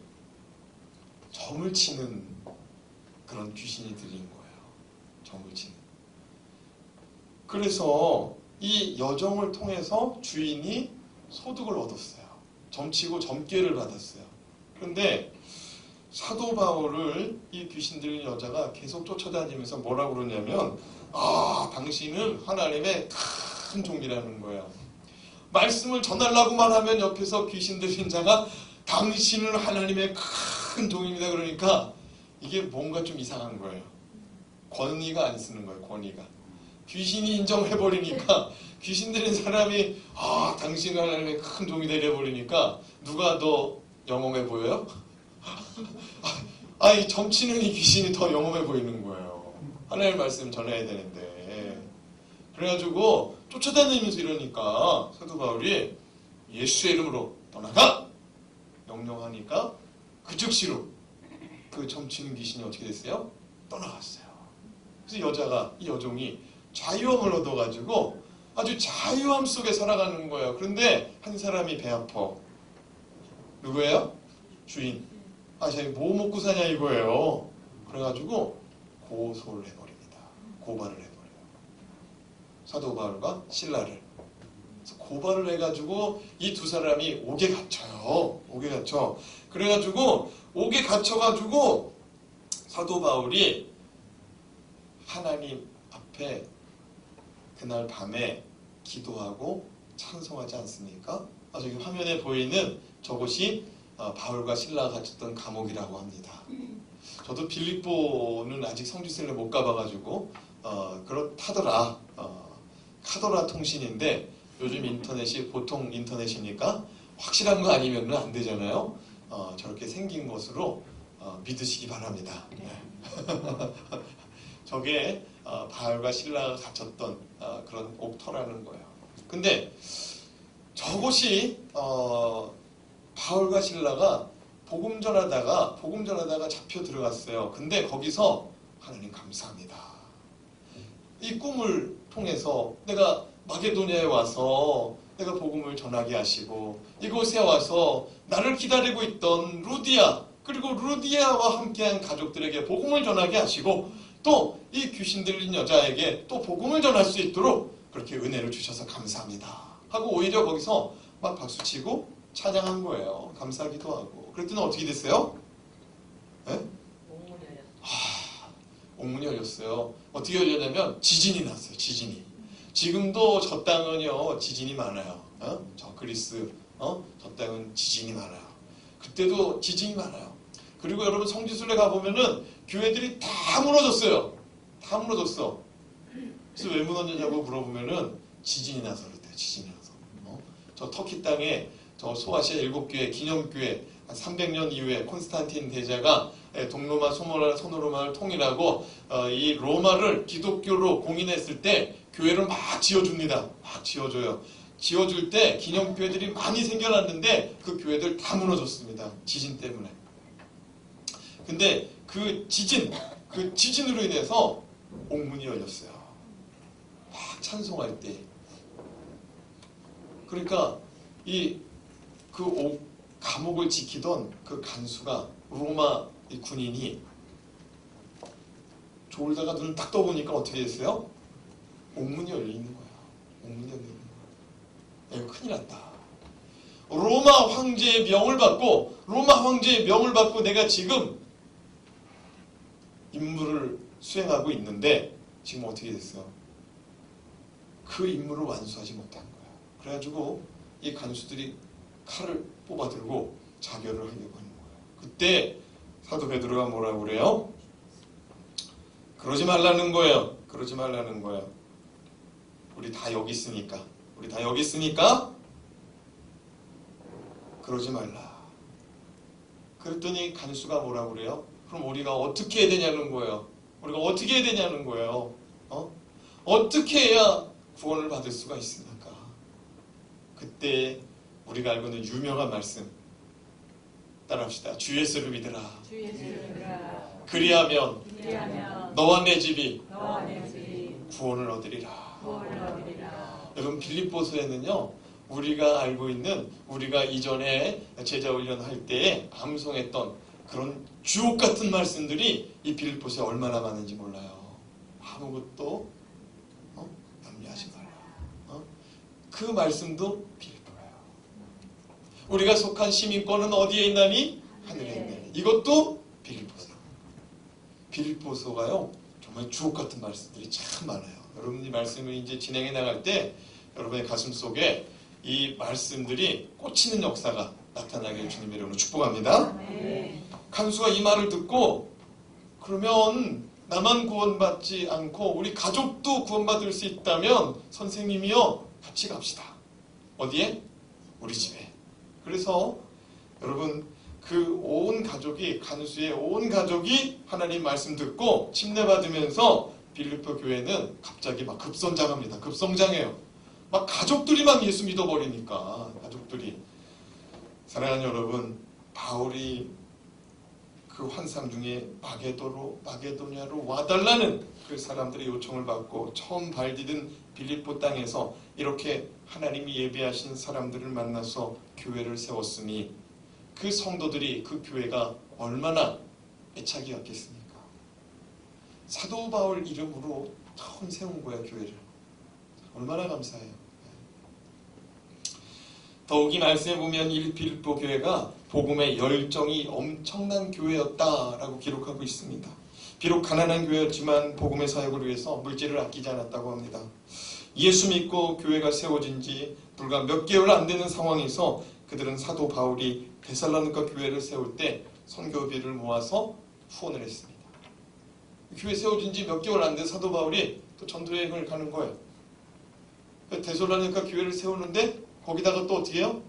점을 치는 그런 귀신이 들린 거예요. 점을 치는. 그래서 이 여종을 통해서 주인이 소득을 얻었어요. 점치고 점괘를 받았어요. 그런데 사도 바울을 이 귀신 들린 여자가 계속 쫓아다니면서 뭐라고 그러냐면 당신은 하나님의 큰 종이라는 거야. 말씀을 전하려고만 하면 옆에서 귀신 들린 자가 당신은 하나님의 큰 종입니다. 그러니까 이게 뭔가 좀 이상한 거예요. 권위가 안 쓰는 거예요. 권위가. 귀신이 인정해버리니까 귀신 들린 사람이 당신은 하나님의 큰 종이 되어버리니까 누가 더 영험해 보여요? 이 점치는 이 귀신이 더 영험해 보이는 거예요. 하나님의 말씀 전해야 되는데. 그래가지고 쫓아다니면서 이러니까 사도 바울이 예수의 이름으로 떠나가! 명령하니까 그 즉시로 그 점치는 귀신이 어떻게 됐어요? 떠나갔어요. 그래서 이 여종이 자유함을 얻어가지고 아주 자유함 속에 살아가는 거예요. 그런데 한 사람이 배 아파. 누구예요? 주인. 자기 뭐 먹고 사냐 이거예요. 그래가지고 고소를 해버립니다. 고발을 해버려요. 사도 바울과 실라를. 그래서 고발을 해가지고 이 두 사람이 옥에 갇혀요. 옥에 갇혀. 그래가지고 옥에 갇혀가지고 사도 바울이 하나님 앞에 그날 밤에 기도하고 찬송하지 않습니까? 저기 화면에 보이는 저곳이 바울과 신라가 갇혔던 감옥이라고 합니다. 저도 빌립보는 아직 성지순례 못 가봐가지고 그렇다더라. 카더라 통신인데 요즘 인터넷이 보통 인터넷이니까 확실한 거 아니면 안 되잖아요. 저렇게 생긴 것으로 믿으시기 바랍니다. 네. 저게 바울과 신라가 갇혔던 그런 옥터라는 거예요. 근데 저곳이 바울과 신라가 복음 전하다가 잡혀 들어갔어요. 근데 거기서 하나님 감사합니다. 이 꿈을 통해서 내가 마게도냐에 와서 내가 복음을 전하게 하시고 이곳에 와서 나를 기다리고 있던 루디아 그리고 루디아와 함께한 가족들에게 복음을 전하게 하시고 또 이 귀신 들린 여자에게 또 복음을 전할 수 있도록 그렇게 은혜를 주셔서 감사합니다 하고 오히려 거기서 막 박수치고 찬양한 거예요. 감사하기도 하고. 그랬더니 어떻게 됐어요? 네? 옥문이 열렸어요. 어떻게 열렸냐면 지진이 났어요. 지진이. 지금도 저 땅은요 지진이 많아요. 저 그리스 저 땅은 지진이 많아요. 그때도 지진이 많아요. 그리고 여러분 성지순례 가보면은 교회들이 다 무너졌어요. 다 무너졌어. 그래서 왜 무너졌냐고 물어보면은 지진이 나서 그랬대요. 지진이 나서. 저 터키 땅에 저 소아시아 7교회 기념교회 300년 이후에 콘스탄틴 대제가 동로마 소노로마를 통일하고 이 로마를 기독교로 공인했을 때 교회를 막 지어줍니다. 막 지어줘요. 지어줄 때 기념교회들이 많이 생겨났는데 그 교회들 다 무너졌습니다. 지진 때문에. 근데 그 지진으로 인해서 옥문이 열렸어요. 막 찬송할 때. 그러니까 그 감옥을 지키던 그 간수가 로마 군인이 졸다가 눈을 딱 떠보니까 어떻게 됐어요? 옥문이 열려 있는 거야. 옥문이 열려 있는 거야. 이거 큰일 났다. 로마 황제의 명을 받고 내가 지금 임무를 수행하고 있는데 지금 어떻게 됐어요? 그 임무를 완수하지 못한 거야. 그래가지고 이 간수들이 칼을 뽑아들고 자결을 하려고 하는 거예요. 그때 사도 베드로가 뭐라고 그래요? 그러지 말라는 거예요. 그러지 말라는 거예요. 우리 다 여기 있으니까 그러지 말라. 그랬더니 간수가 뭐라고 그래요? 그럼 우리가 어떻게 해야 되냐는 거예요. 어떻게 해야 구원을 받을 수가 있습니까? 그때 우리가 알고 있는 유명한 말씀 따라합시다. 주 예수를 믿으라. 그리하면 너와 내 집이 구원을 얻으리라. 여러분 빌립보서에는요. 우리가 알고 있는 우리가 이전에 제자훈련 할 때에 암송했던 그런 주옥 같은 말씀들이 이 빌립보서에 얼마나 많은지 몰라요. 아무것도 염려하지 말라. 그 말씀도 빌립보예요. 우리가 속한 시민권은 어디에 있나니? 하늘에 있나니. 이것도 빌립보서가요 정말 주옥 같은 말씀들이 참 많아요. 여러분이 말씀을 이제 진행해 나갈 때 여러분의 가슴 속에 이 말씀들이 꽂히는 역사가 나타나게 주님의 이름으로 축복합니다. 간수가 이 말을 듣고 그러면 나만 구원받지 않고 우리 가족도 구원받을 수 있다면 선생님이요 같이 갑시다. 어디에? 우리 집에. 그래서 여러분 그 온 가족이 간수의 온 가족이 하나님 말씀 듣고 침례받으면서 빌립보 교회는 갑자기 막 급성장합니다. 급성장해요. 막 가족들이 막 예수 믿어버리니까 가족들이. 사랑하는 여러분, 바울이 그 환상 중에 마게도냐로 와달라는 그 사람들의 요청을 받고 처음 발디딘 빌립보 땅에서 이렇게 하나님이 예배하신 사람들을 만나서 교회를 세웠으니 그 성도들이 그 교회가 얼마나 애착이 갔겠습니까? 사도 바울 이름으로 처음 세운 거야 교회를. 얼마나 감사해요. 더욱이 말씀해 보면 이 빌립보 교회가 복음의 열정이 엄청난 교회였다라고 기록하고 있습니다. 비록 가난한 교회였지만 복음의 사역을 위해서 물질을 아끼지 않았다고 합니다. 예수 믿고 교회가 세워진 지 불과 몇 개월 안 되는 상황에서 그들은 사도 바울이 데살로니가 교회를 세울 때 선교비를 모아서 후원을 했습니다. 교회 세워진 지 몇 개월 안 된 사도 바울이 또 전도여행을 가는 거예요. 데살로니가 교회를 세우는데 거기다가 또 어떻게 해요?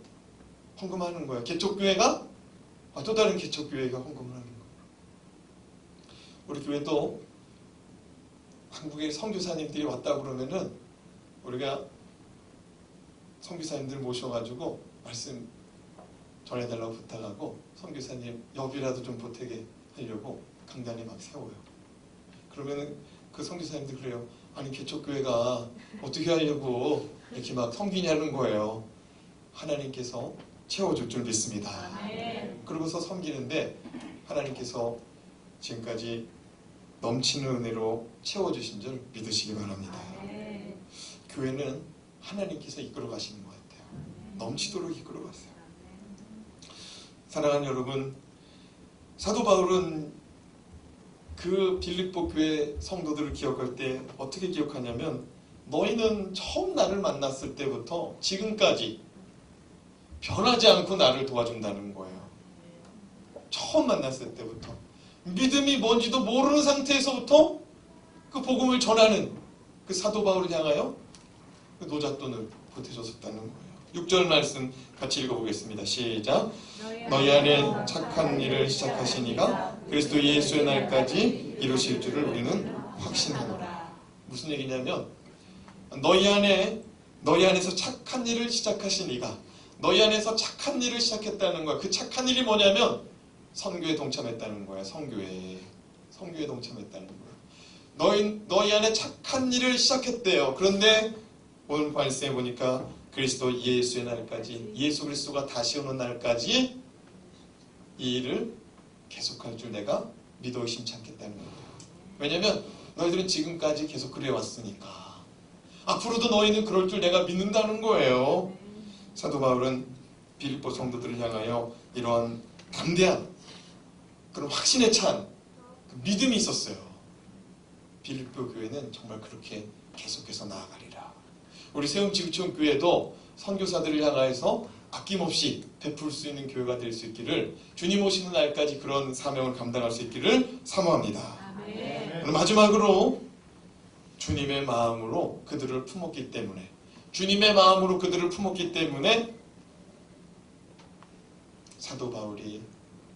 헌금하는 거예요. 개척교회가 또 다른 개척교회가 헌금을 하는 거예요. 우리 교회도 한국에 선교사님들이 왔다 그러면은 우리가 선교사님들 모셔가지고 말씀 전해달라고 부탁하고 선교사님 여비라도 좀 보태게 하려고 강단에 막 세워요. 그러면은 그 선교사님들 그래요. 아니 개척교회가 어떻게 하려고 이렇게 막 섬기냐는 거예요. 하나님께서 채워줄 줄 믿습니다. 그러고서 섬기는데 하나님께서 지금까지 넘치는 은혜로 채워주신 줄 믿으시기 바랍니다. 교회는 하나님께서 이끌어 가시는 것 같아요. 넘치도록 이끌어 가세요. 사랑하는 여러분, 사도 바울은 그 빌립보 교회 성도들을 기억할 때 어떻게 기억하냐면 너희는 처음 나를 만났을 때부터 지금까지 변하지 않고 나를 도와준다는 거예요. 처음 만났을 때부터 믿음이 뭔지도 모르는 상태에서부터 그 복음을 전하는 그 사도 바울을 향하여 그 노잣돈을 보태줬었다는 거예요. 6절 말씀 같이 읽어보겠습니다. 시작. 너희 안에 착한 일을 시작하신 이가 그리스도 예수의 날까지 이루실 줄을 우리는 확신하노라. 무슨 얘기냐면 너희 안에서 착한 일을 시작하신 이가 너희 안에서 착한 일을 시작했다는 거야. 그 착한 일이 뭐냐면 선교에 동참했다는 거야. 선교에 동참했다는 거야. 너희 안에 착한 일을 시작했대요. 그런데 오늘 말씀해 보니까 그리스도 예수의 날까지, 예수 그리스도가 다시 오는 날까지 이 일을 계속할 줄 내가 믿어 의심치 않겠다는 거예요. 왜냐하면 너희들은 지금까지 계속 그래 왔으니까 앞으로도 너희는 그럴 줄 내가 믿는다는 거예요. 사도 바울은 빌립보 성도들을 향하여 이러한 담대한 그런 확신에 찬 믿음이 있었어요. 빌립보 교회는 정말 그렇게 계속해서 나아가리라. 우리 세움지구촌 교회도 선교사들을 향하여서 아낌없이 베풀 수 있는 교회가 될 수 있기를 주님 오시는 날까지 그런 사명을 감당할 수 있기를 사모합니다. 오늘 마지막으로 주님의 마음으로 그들을 품었기 때문에 사도 바울이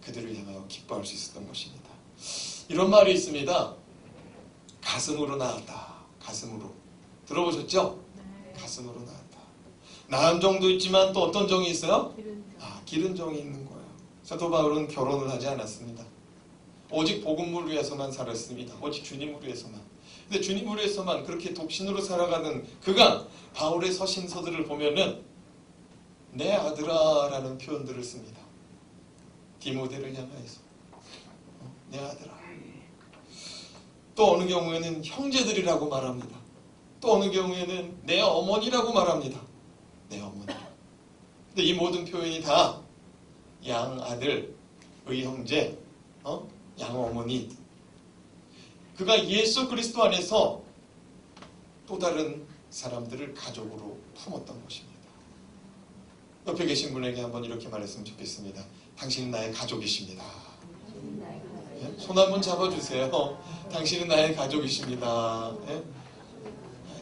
그들을 향하여 기뻐할 수 있었던 것입니다. 이런 말이 있습니다. 가슴으로 나았다. 가슴으로. 들어보셨죠? 가슴으로 나았다. 나은 정도 있지만 또 어떤 정이 있어요? 기른 정이 있는 거예요. 사도 바울은 결혼을 하지 않았습니다. 오직 복음을 위해서만 살았습니다. 오직 주님을 위해서만. 근데 주님을 위해서만 그렇게 독신으로 살아가는 그가 바울의 서신서들을 보면은 내 아들아 라는 표현들을 씁니다. 디모데를 향하여서 내 아들아. 또 어느 경우에는 형제들이라고 말합니다. 또 어느 경우에는 내 어머니라고 말합니다. 내 어머니. 근데 이 모든 표현이 다 양아들, 의 형제, 양어머니 그가 예수 그리스도 안에서 또 다른 사람들을 가족으로 품었던 것입니다. 옆에 계신 분에게 한번 이렇게 말했으면 좋겠습니다. 당신은 나의 가족이십니다. 예? 손 한번 잡아주세요. 당신은 나의 가족이십니다. 예?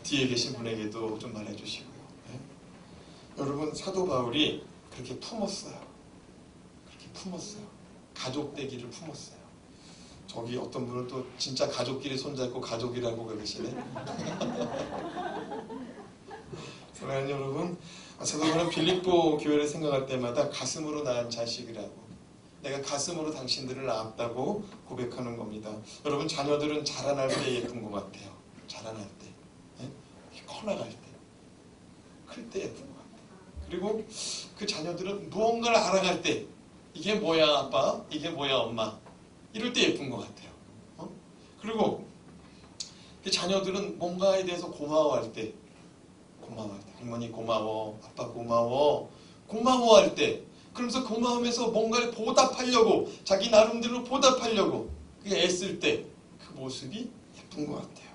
뒤에 계신 분에게도 좀 말해주시고요. 예? 여러분, 사도 바울이 그렇게 품었어요. 그렇게 품었어요. 가족 되기를 품었어요. 저기 어떤 분은 또 진짜 가족끼리 손잡고 가족이라고 그러시네. 사랑하는 여러분, 사도 바울은 빌립보 교회를 생각할 때마다 가슴으로 낳은 자식이라고, 내가 가슴으로 당신들을 낳았다고 고백하는 겁니다. 여러분, 자녀들은 자라날 때 예쁜 것 같아요. 자라날 때, 예? 커나갈 때, 클 때 예쁜 것 같아요. 그리고 그 자녀들은 무언가를 알아갈 때, 이게 뭐야 아빠, 이게 뭐야 엄마, 이럴 때 예쁜 것 같아요. 그리고 그 자녀들은 뭔가에 대해서 고마워할 때, 할머니 고마워, 아빠 고마워, 고마워할 때, 그러면서 고마움에서 뭔가를 보답하려고, 자기 나름대로 보답하려고 그게 애쓸 때 그 모습이 예쁜 것 같아요.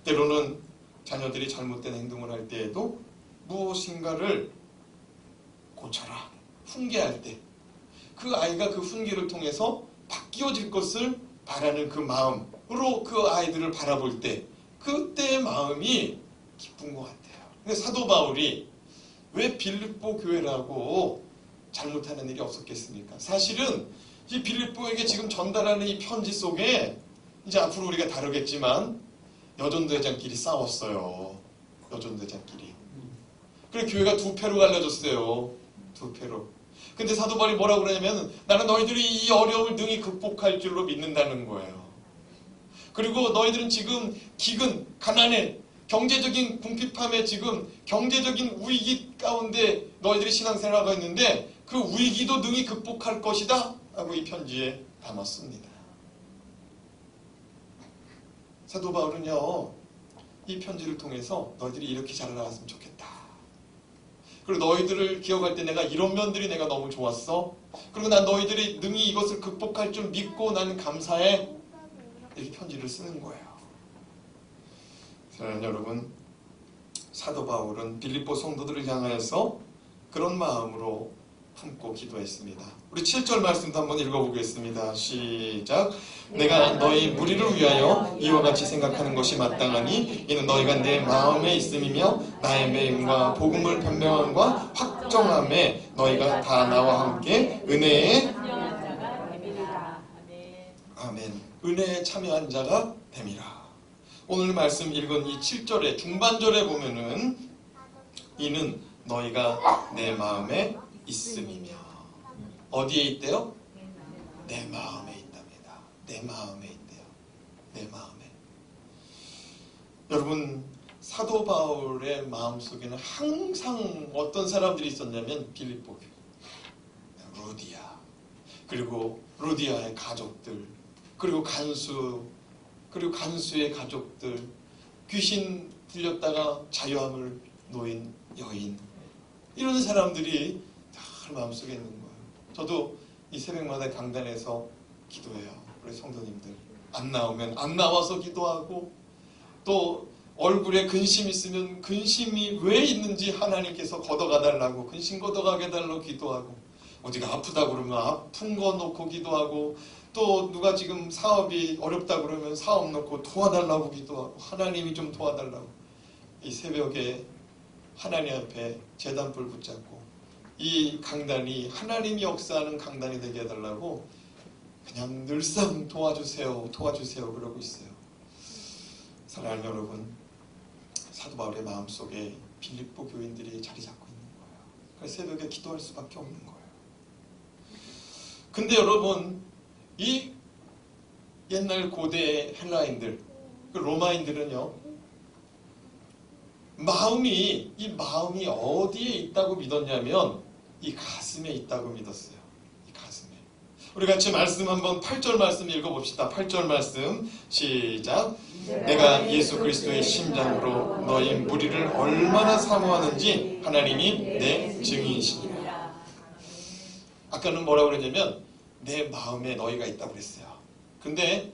때로는 자녀들이 잘못된 행동을 할 때에도 무엇인가를 고쳐라, 훈계할 때, 그 아이가 그 훈계를 통해서 바뀌어질 것을 바라는 그 마음으로 그 아이들을 바라볼 때, 그때의 마음이 기쁜 것 같아요. 근데 사도 바울이 왜 빌립보 교회라고 잘못하는 일이 없었겠습니까? 사실은 이 빌립보에게 지금 전달하는 이 편지 속에, 이제 앞으로 우리가 다루겠지만 여전도회장끼리 싸웠어요. 여전도회장끼리. 그래 교회가 두 패로 갈라졌어요. 두 패로. 근데 사도 바울이 뭐라고 그러냐면, 나는 너희들이 이 어려움을 능히 극복할 줄로 믿는다는 거예요. 그리고 너희들은 지금 기근, 가난에, 경제적인 궁핍함에, 지금 경제적인 위기 가운데 너희들이 신앙생활하고 있는데 그 위기도 능히 극복할 것이다 라고 이 편지에 담았습니다. 사도 바울은요, 이 편지를 통해서 너희들이 이렇게 자라나갔으면 좋겠다, 그리고 너희들을 기억할 때 내가 이런 면들이 내가 너무 좋았어, 그리고 난 너희들이 능히 이것을 극복할 줄 믿고 나는 감사해, 이렇게 편지를 쓰는 거예요. 사랑하는 여러분, 사도 바울은 빌립보 성도들을 향하여서 그런 마음으로 품고 기도했습니다. 우리 7절 말씀도 한번 읽어보겠습니다. 시작. 내가 너희 무리를 위하여 이와 같이 생각하는 것이 마땅하니 이는 너희가 내 마음에 있음이며 나의 매임과 복음을 변명함과 확정함에 너희가 다 나와 함께 은혜에 아멘. 은혜에 참여한 자가 됨이라. 오늘 말씀 읽은 이 7절의 중반절에 보면은 이는 너희가 내 마음에 있음이며, 어디에 있대요? 내 마음에 있답니다. 내 마음에 있대요. 내 마음에. 여러분, 사도 바울의 마음속에는 항상 어떤 사람들이 있었냐면 빌립보 교회, 루디아, 그리고 루디아의 가족들, 그리고 간수의 가족들, 귀신 들렸다가 자유함을 놓인 여인, 이런 사람들이 다 마음속에 있는 거예요. 저도 이 새벽마다 강단에서 기도해요. 우리 성도님들 안 나오면 안 나와서 기도하고, 또 얼굴에 근심 있으면 근심이 왜 있는지 하나님께서 걷어가달라고, 근심 걷어가게 해달라고 기도하고, 어디가 아프다 그러면 아픈 거 놓고 기도하고, 또 누가 지금 사업이 어렵다 그러면 사업 놓고 도와달라고 기도하고, 하나님이 좀 도와달라고, 이 새벽에 하나님 앞에 제단불 붙잡고 이 강단이 하나님이 역사하는 강단이 되게 해달라고 그냥 늘상 도와주세요 그러고 있어요. 사랑하는 여러분, 사도 바울의 마음속에 빌립보 교인들이 자리 잡고 있는 거예요. 그래서 새벽에 기도할 수밖에 없는 거예요. 근데 여러분, 이 옛날 고대 헬라인들, 그 로마인들은요, 이 마음이 어디에 있다고 믿었냐면 이 가슴에 있다고 믿었어요. 이 가슴에. 우리 같이 말씀 한번 8절 말씀 읽어봅시다. 8절 말씀 시작. 내가 예수 그리스도의 심장으로 너희 무리를 얼마나 사모하는지 하나님이 내 증인이시니라. 아까는 뭐라고 그랬냐면 내 마음에 너희가 있다고 그랬어요. 근데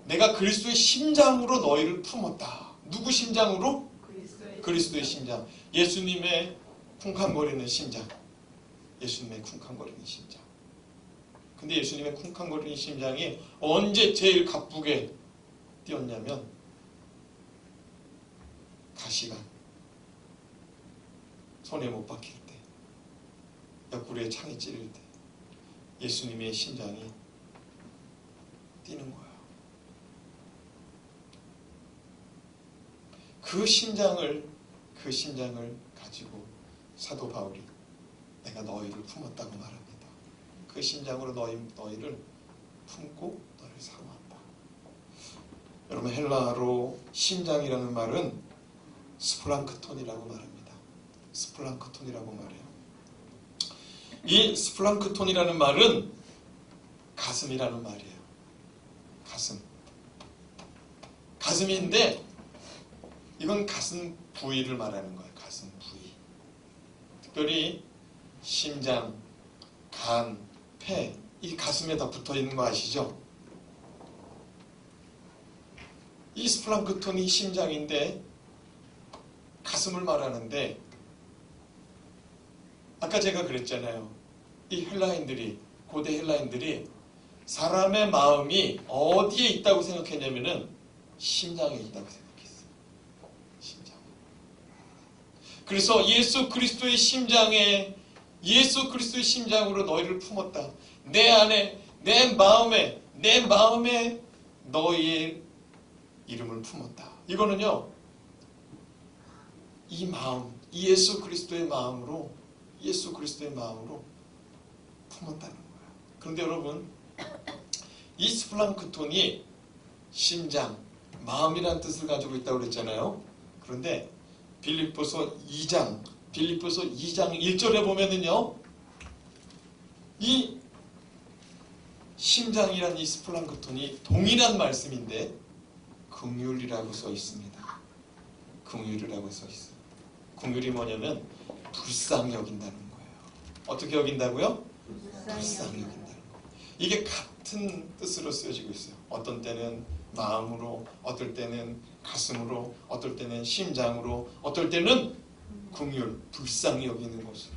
내가 그리스도의 심장으로 너희를 품었다. 누구 심장으로? 그리스도의 심장. 예수님의 쿵쾅거리는 심장. 예수님의 쿵쾅거리는 심장. 근데 예수님의 쿵쾅거리는 심장이 언제 제일 가쁘게 뛰었냐면 가시관 손에 못 박힐 때, 옆구리에 창이 찌를 때 예수님의 심장이 뛰는 거예요. 그 심장을 가지고 사도 바울이 내가 너희를 품었다고 말합니다. 그 심장으로 너희를 품고 너희를 사모한다. 여러분, 헬라어로 심장이라는 말은 스플랑크톤이라고 말합니다. 스플랑크톤이라고 말해요. 이 스플랑크톤이라는 말은 가슴이라는 말이에요. 가슴인데 이건 가슴 부위를 말하는 거예요. 가슴 부위. 특별히 심장, 간, 폐, 이 가슴에 다 붙어 있는 거 아시죠? 이 스플랑크톤이 심장인데 가슴을 말하는데, 아까 제가 그랬잖아요. 이 헬라인들이, 고대 헬라인들이 사람의 마음이 어디에 있다고 생각했냐면은 심장에 있다고 생각했어요. 심장. 그래서 예수 그리스도의 심장으로 너희를 품었다. 내 안에, 내 마음에 너희의 이름을 품었다. 이거는요, 이 마음, 예수 그리스도의 마음으로 품었다는 거예요. 그런데 여러분, 이 스플랑크톤이 심장, 마음이라는 뜻을 가지고 있다고 그랬잖아요. 그런데 빌립보서 2장 1절에 보면은요, 이 심장이란 이 스플랑크톤이 동일한 말씀인데 긍휼이라고 써 있습니다. 긍휼이라고 써 있어요. 긍휼이 뭐냐면 불쌍히 여긴다는 거예요. 어떻게 여긴다고요? 불쌍히 여긴다는 거예요. 이게 같은 뜻으로 쓰여지고 있어요. 어떤 때는 마음으로, 어떨 때는 가슴으로, 어떨 때는 심장으로, 어떨 때는 긍휼, 불쌍히 여기는 것으로.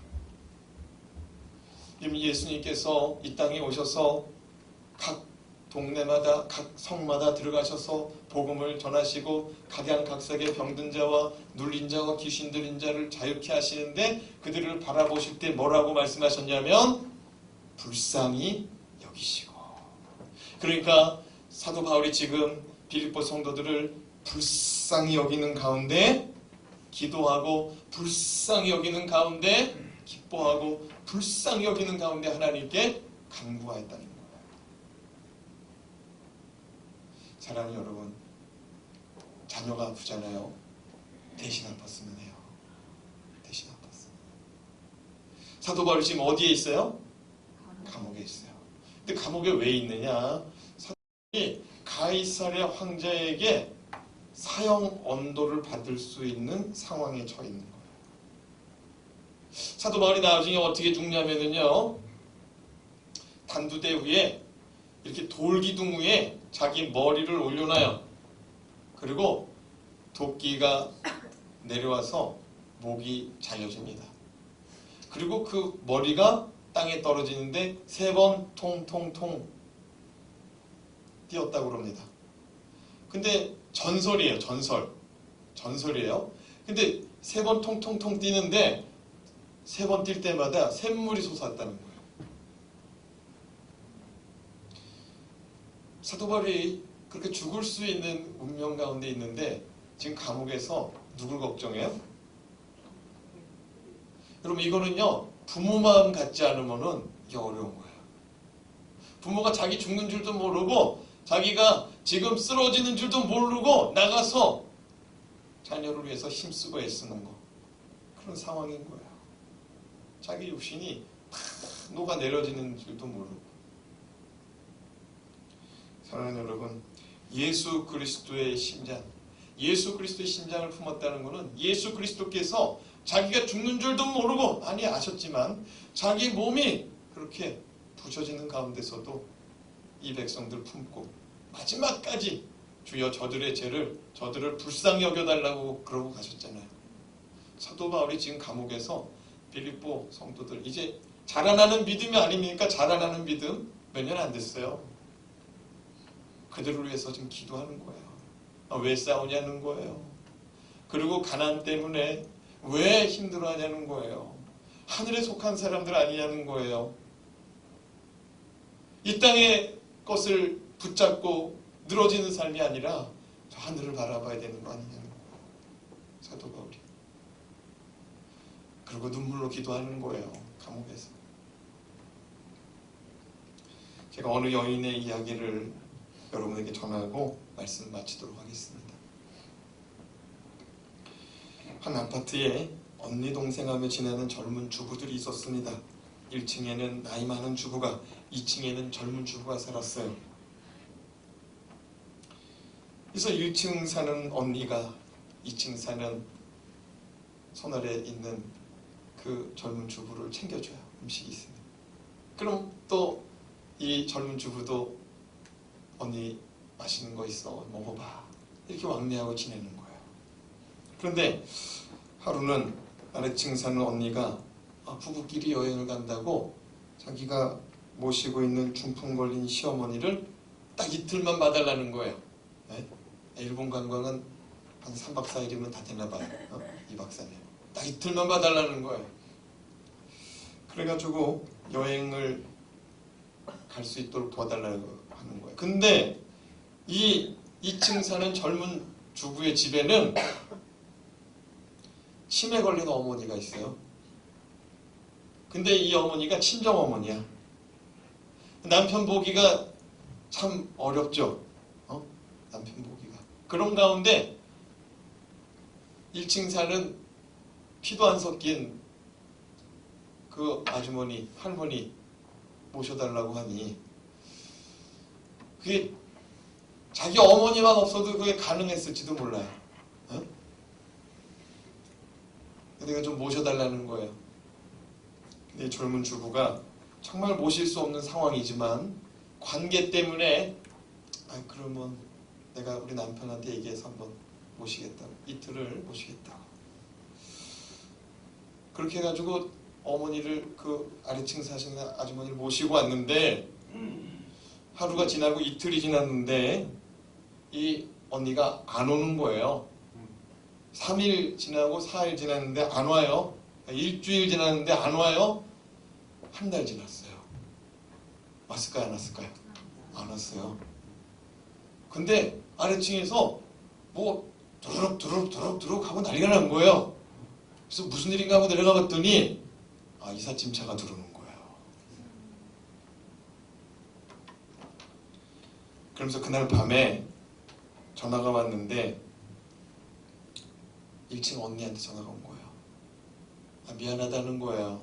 예수님께서 이 땅에 오셔서 각 동네마다, 각 성마다 들어가셔서 복음을 전하시고 각양각색의 병든 자와 눌린 자와 귀신 들린 자를 자유케 하시는데, 그들을 바라보실 때 뭐라고 말씀하셨냐면 불쌍히 여기시고. 그러니까 사도 바울이 지금 빌립보 성도들을 불쌍히 여기는 가운데 기도하고, 불쌍히 여기는 가운데 기뻐하고, 불쌍히 여기는 가운데 하나님께 간구하였다는 거예요. 사랑하는 여러분, 자녀가 아프잖아요. 대신 아팠으면 해요. 대신 아팠으면. 사도 바울이 지금 어디에 있어요? 감옥에 있어요. 근데 감옥에 왜 있느냐? 사도바울이 가이사랴 황제에게 사형 언도를 받을 수 있는 상황에 처해 있는 거예요. 사도 바울이 나중에 어떻게 죽냐면요, 단두대 위에 이렇게 돌기둥 위에 자기 머리를 올려놔요. 그리고 도끼가 내려와서 목이 잘려집니다. 그리고 그 머리가 땅에 떨어지는데 3번 통통통 뛰었다고 그럽니다. 근데 전설이에요. 전설이에요. 근데 3번 통통통 뛰는데 3번 뛸 때마다 샘물이 솟았다는 거예요. 사도 바울이 그렇게 죽을 수 있는 운명 가운데 있는데 지금 감옥에서 누굴 걱정해요? 여러분, 이거는요, 부모 마음 갖지 않으면은 이게 어려운 거예요. 부모가 자기 죽는 줄도 모르고, 자기가 지금 쓰러지는 줄도 모르고 나가서 자녀를 위해서 힘쓰고 애쓰는 거, 그런 상황인 거예요. 자기 육신이 다 녹아내려지는 줄도 모르고. 사랑하는 여러분, 예수 그리스도의 심장을 품었다는 것은 예수 그리스도께서 자기가 죽는 줄도 모르고, 아니 아셨지만 자기 몸이 그렇게 부서지는 가운데서도 이 백성들 품고 마지막까지 주여 저들을 불쌍히 여겨달라고 그러고 가셨잖아요. 사도 바울이 지금 감옥에서 빌립보 성도들 이제 자라나는 믿음이 아닙니까? 자라나는 믿음 몇 년 안 됐어요. 그들을 위해서 지금 기도하는 거예요. 왜 싸우냐는 거예요. 그리고 가난 때문에 왜 힘들어하냐는 거예요. 하늘에 속한 사람들 아니냐는 거예요. 이 땅의 것을 붙잡고 늘어지는 삶이 아니라 저 하늘을 바라봐야 되는 거 아니냐는 거예요. 사도 바울이. 그리고 눈물로 기도하는 거예요. 감옥에서. 제가 어느 여인의 이야기를 여러분에게 전하고 말씀 마치도록 하겠습니다. 한 아파트에 언니 동생하며 지내는 젊은 주부들이 있었습니다. 1층에는 나이 많은 주부가, 2층에는 젊은 주부가 살았어요. 그래서 1층 사는 언니가 2층 사는 손 아래 있는 그 젊은 주부를 챙겨줘요. 음식이 있으면. 그럼 또 이 젊은 주부도 언니 맛있는 거 있어 먹어봐 이렇게 왕래하고 지내는 거예요. 그런데 하루는 아래층 사는 언니가 부부끼리 여행을 간다고 자기가 모시고 있는 중풍 걸린 시어머니를 딱 이틀만 봐달라는 거예요. 네? 일본 관광은 한 3박 4일이면 다 되나 봐요. 2박 3일. 딱 이틀만 봐달라는 거예요. 그래가지고 여행을 갈 수 있도록 도와달라고 하는 거예요. 근데 이 2층 사는 젊은 주부의 집에는 치매 걸린 어머니가 있어요. 근데 이 어머니가 친정 어머니야. 남편 보기가 참 어렵죠. 남편 보기가. 그런 가운데 1층 사는 피도 안 섞인 그 아주머니, 할머니 모셔달라고 하니 그게 자기 어머니만 없어도 그게 가능했을지도 몰라요. 내가 좀 모셔달라는 거예요. 근데 젊은 주부가 정말 모실 수 없는 상황이지만 관계 때문에 그러면 내가 우리 남편한테 얘기해서 한번 모시겠다고, 이틀을 모시겠다고. 그렇게 해가지고 어머니를 그 아래층 사시는 아주머니를 모시고 왔는데 하루가 지나고 이틀이 지났는데 이 언니가 안 오는 거예요. 3일 지나고 4일 지났는데 안 와요. 일주일 지났는데 안 와요. 한 달 지났어요. 왔을까요? 안 왔을까요? 안 왔어요. 근데 아래층에서 뭐 두룩 하고 난리가 난 거예요. 그래서 무슨 일인가 하고 내려가 봤더니 이삿짐차가 들어오는 거예요. 그러면서 그날 밤에 전화가 왔는데 1층 언니한테 전화가 온 거예요. 미안하다는 거예요.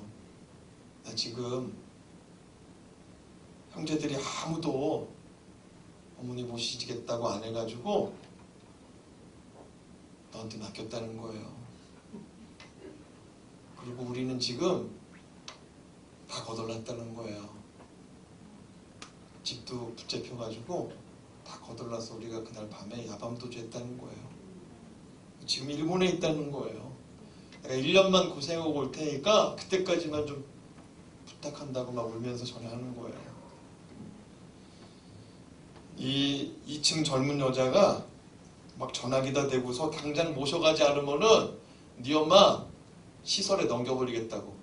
나 지금 형제들이 아무도 어머니 모시겠다고 안 해가지고 너한테 맡겼다는 거예요. 그리고 우리는 지금 다 거덜났다는 거예요. 집도 붙잡혀가지고 다 거덜나서 우리가 그날 밤에 야밤도주했다는 거예요. 지금 일본에 있다는 거예요. 내가 1년만 고생하고 올 테니까 그때까지만 좀 부탁한다고 막 울면서 전화하는 거예요. 이 2층 젊은 여자가 막 전화기다 대고서 당장 모셔가지 않으면은 네 엄마 시설에 넘겨버리겠다고.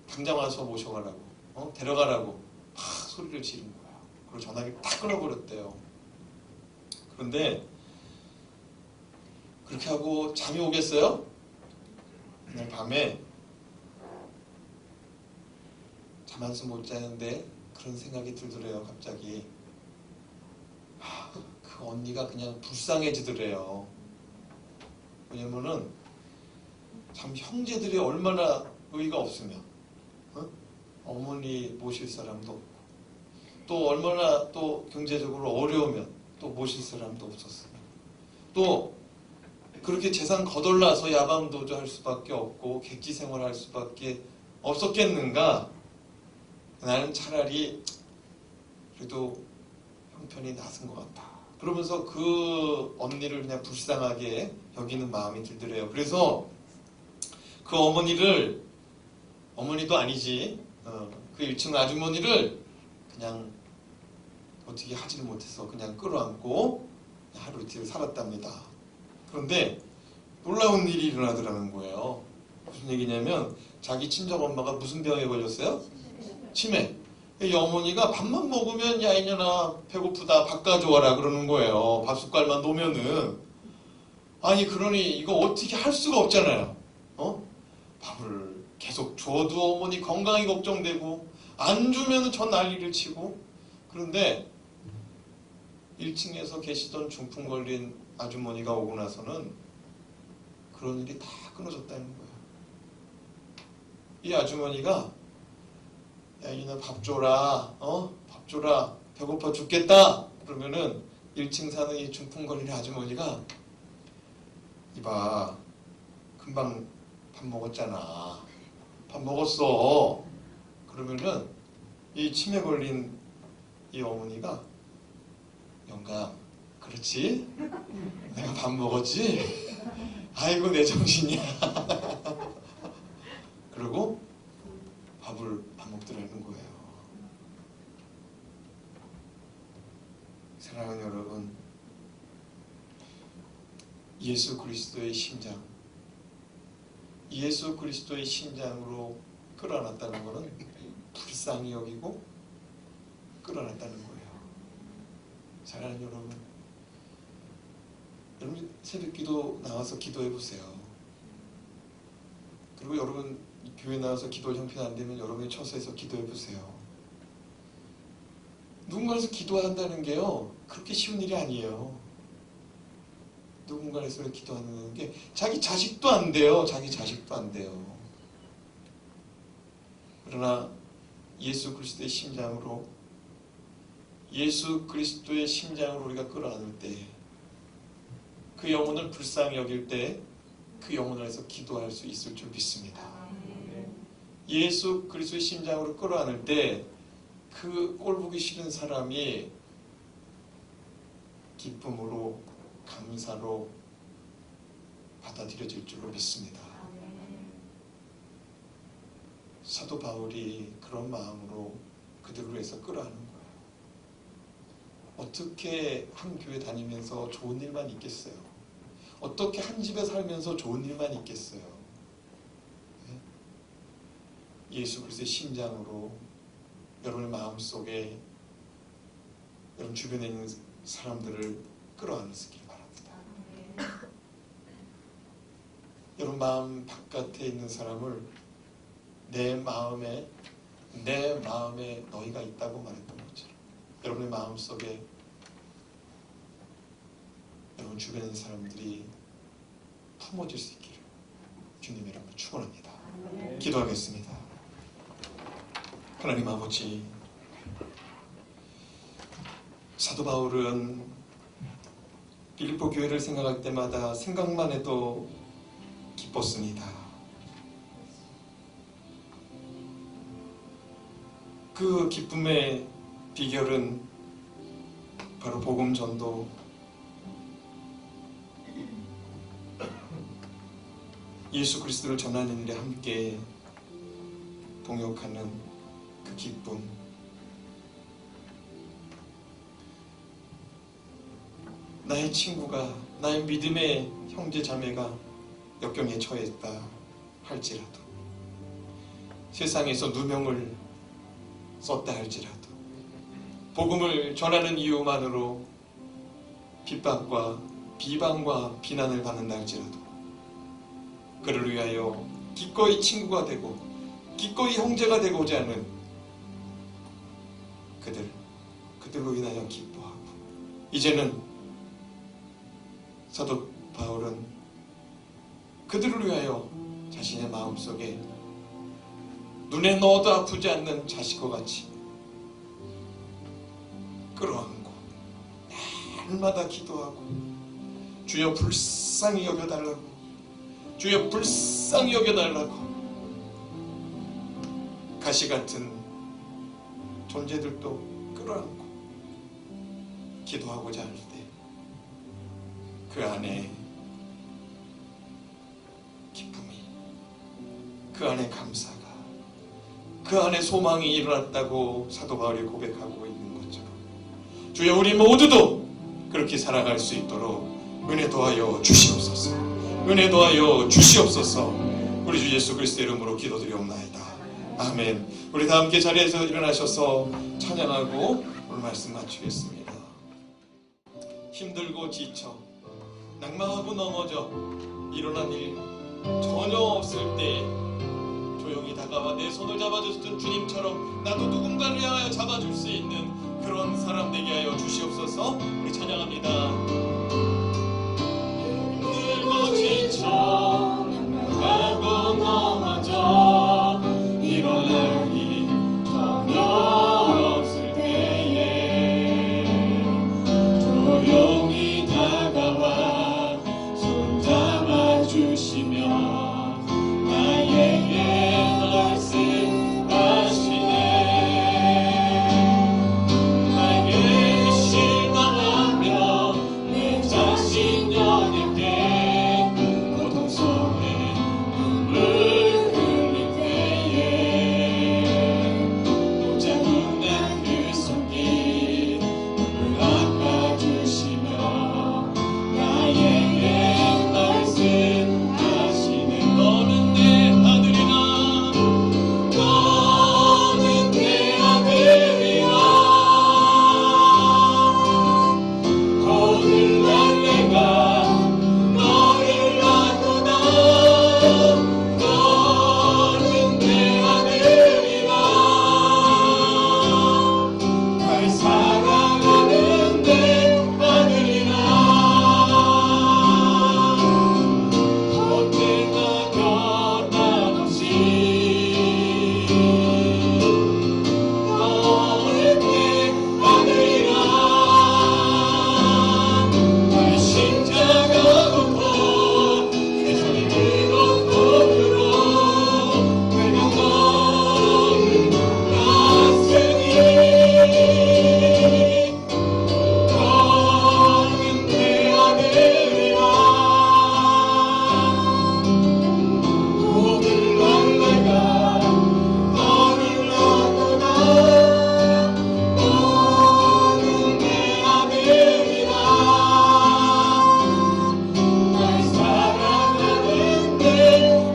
당장 와서 모셔가라고. 데려가라고 막 소리를 지른 거야. 그리고 전화기 딱 끊어버렸대요. 그런데 그렇게 하고 잠이 오겠어요? 그날 밤에 잠 한숨 못 자는데 그런 생각이 들더래요. 갑자기 그 언니가 그냥 불쌍해지더래요. 왜냐면은 참 형제들이 얼마나 의의가 없으면 어머니 모실 사람도 없고 또 얼마나 또 경제적으로 어려우면 또 모실 사람도 없었어요. 또 그렇게 재산 거덜나서 야밤도주 할 수밖에 없고 객지 생활할 수밖에 없었겠는가? 나는 차라리 그래도 형편이 나선 것 같다. 그러면서 그 언니를 그냥 불쌍하게 여기는 마음이 들더래요. 그래서 그 어머니도 아니지, 그 1층 아주머니를 그냥 어떻게 하지를 못해서 그냥 끌어안고 하루 이틀 살았답니다. 그런데 놀라운 일이 일어나더라는 거예요. 무슨 얘기냐면 자기 친정 엄마가 무슨 병에 걸렸어요? 치매. 이 어머니가 밥만 먹으면 야 이년아 배고프다 밥 가져와라 그러는 거예요. 밥 숟갈만 놓으면은. 아니 그러니 이거 어떻게 할 수가 없잖아요. 밥을 계속 줘도 어머니 건강이 걱정되고 안 주면은 전 난리를 치고. 그런데 1층에서 계시던 중풍 걸린 아주머니가 오고 나서는 그런 일이 다 끊어졌다는 거예요. 이 아주머니가 야 이놈 밥 줘라, 밥 줘라, 배고파 죽겠다 그러면은 1층 사는 이 중풍 걸린 아주머니가 이봐 금방 밥 먹었잖아, 밥 먹었어 그러면은 이 치매 걸린 이 어머니가 영감 그렇지? 내가 밥 먹었지? 아이고 내 정신이야 그리고 밥을 안 먹더라는 거예요. 사랑하는 여러분, 예수 그리스도의 심장, 예수 그리스도의 심장으로 끌어안았다는 것은 불쌍히 여기고 끌어안았다는 거예요. 사랑하는 여러분, 여러분 새벽기도 나와서 기도해 보세요. 그리고 여러분 교회 나와서 기도할 형편 안 되면 여러분의 처소에서 기도해 보세요. 누군가에서 기도한다는 게요 그렇게 쉬운 일이 아니에요. 누군가에서 기도하는 게 자기 자식도 안 돼요. 자기 자식도 안 돼요. 그러나 예수 그리스도의 심장으로, 예수 그리스도의 심장으로 우리가 끌어안을 때, 그 영혼을 불쌍히 여길 때 그 영혼을 해서 기도할 수 있을 줄 믿습니다. 예수 그리스도의 심장으로 끌어안을 때 그 꼴보기 싫은 사람이 기쁨으로 감사로 받아들여질 줄로 믿습니다. 사도 바울이 그런 마음으로 그들을 위해서 끌어안은 거예요. 어떻게 한 교회 다니면서 좋은 일만 있겠어요? 어떻게 한 집에 살면서 좋은 일만 있겠어요? 예수 그리스도의 심장으로 여러분의 마음속에 여러분 주변에 있는 사람들을 끌어안으시길 바랍니다. 여러분 마음 바깥에 있는 사람을 내 마음에 너희가 있다고 말했던 것처럼 여러분의 마음속에 여러분 주변에 있는 사람들이 품어질 수 있기를 주님의 이름으로 축원합니다. 기도하겠습니다. 하나님 아버지, 사도 바울은 빌립보 교회를 생각할 때마다 생각만 해도 기뻤습니다. 그 기쁨의 비결은 바로 복음 전도, 예수 그리스도를 전하는 일에 함께 동역하는 그 기쁨, 나의 친구가, 나의 믿음의 형제 자매가 역경에 처했다 할지라도, 세상에서 누명을 썼다 할지라도, 복음을 전하는 이유만으로 핍박과 비방과 비난을 받는다 할지라도 그를 위하여 기꺼이 친구가 되고 기꺼이 형제가 되고자 하는 그들로 인하여 기뻐하고, 이제는 사도 바울은 그들을 위하여 자신의 마음속에 눈에 넣어도 아프지 않는 자식과 같이 끌어안고 날마다 기도하고 주여 불쌍히 여겨달라고, 주여 불쌍히 여겨달라고 가시 같은 존재들도 끌어안고 기도하고자 할 때 그 안에 기쁨이, 그 안에 감사가, 그 안에 소망이 일어났다고 사도 바울이 고백하고 있는 것처럼 주여 우리 모두도 그렇게 살아갈 수 있도록 은혜 더하여 주시옵소서. 은혜 더하여 주시옵소서. 우리 주 예수 그리스도의 이름으로 기도드리옵나이다. 아멘. 우리 다 함께 자리에서 일어나셔서 찬양하고 오늘 말씀 마치겠습니다. 힘들고 지쳐 낙망하고 넘어져 일어난 일 전혀 없을 때 조용히 다가와 내 손을 잡아주셨던 주님처럼 나도 누군가를 향하여 잡아줄 수 있는 그런 사람 되게 하여 주시옵소서. 우리 찬양합니다. 힘들고 지쳐 낙망하고 넘어져 일어날 일 전혀 없을 때에 조용히 다가와 손 잡아주시며 나에게 말씀하시네. 나에게 실망하며 내 자신 여길 때 고통 속에 눈물 흘릴 때에 자국 난 그 손길 눈물 닦아주시며 나에게 말씀하시네. 너는 내 아들이라 너는 내 아들이라 오늘날 내가 너를 낳구나. 너는 내 아들이라 날 사랑하는 내 아들이라 언제나 변함없이 너는 내 아들이라 날 십자가부터 내 손이 뜨겁고 불어 내가 너를 낳았으니 너는 내 아들이라 오늘날 내가 너를 낳구나. 너는 내 아들이라 날 사랑하는 내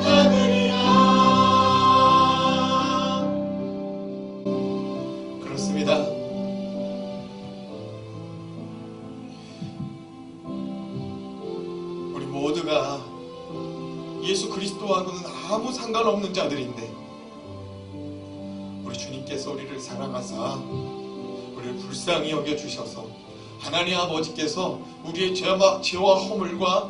아들이라. 그렇습니다. 우리 모두가 예수 그리스도와는 아무 상관없는 자들인데 우리 주님께서 우리를 사랑하사 우리를 불쌍히 여겨주셔서 하나님 아버지께서 우리의 죄와 허물과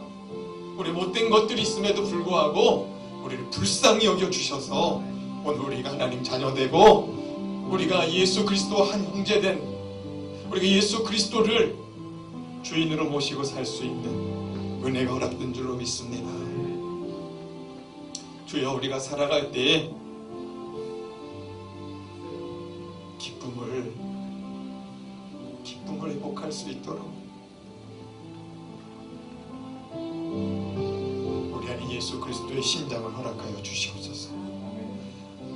우리 못된 것들이 있음에도 불구하고 우리를 불쌍히 여겨주셔서 오늘 우리가 하나님 자녀되고 우리가 예수 그리스도와 한 형제된 우리가 예수 그리스도를 주인으로 모시고 살 수 있는 은혜가 허락된 줄로 믿습니다. 주여 우리가 살아갈 때에 기쁨을 회복할 수 있도록 우리 안에 예수 그리스도의 심장을 허락하여 주시옵소서.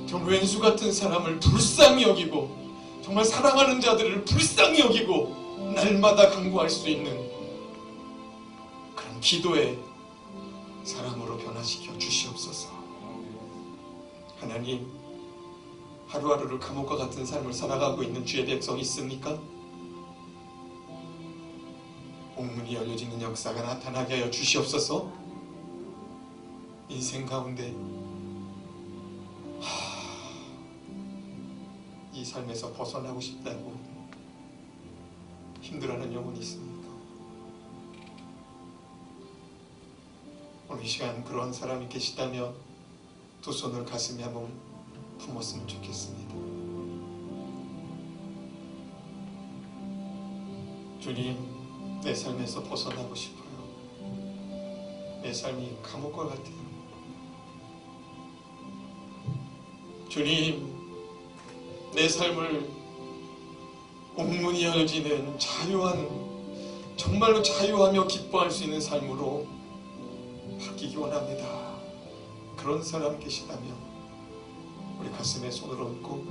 정말 왼수 같은 사람을 불쌍히 여기고 정말 사랑하는 자들을 불쌍히 여기고 날마다 간구할 수 있는 그런 기도의 사람으로 변화시켜 주시옵소서. 하나님, 하루하루를 감옥과 같은 삶을 살아가고 있는 주의 백성이 있습니까? 옥문이 열려지는 역사가 나타나게 하여 주시옵소서. 인생 가운데 이 삶에서 벗어나고 싶다고 힘들어하는 영혼이 있습니까? 오늘 이 시간 그러한 사람이 계시다면 두 손을 가슴에 한번 품었으면 좋겠습니다. 주님, 내 삶에서 벗어나고 싶어요. 내 삶이 감옥과 같아요. 주님, 내 삶을 옥문이 열어지는 자유한, 정말로 자유하며 기뻐할 수 있는 삶으로 바뀌기 원합니다. 그런 사람 계시다면 우리 가슴에 손을 얹고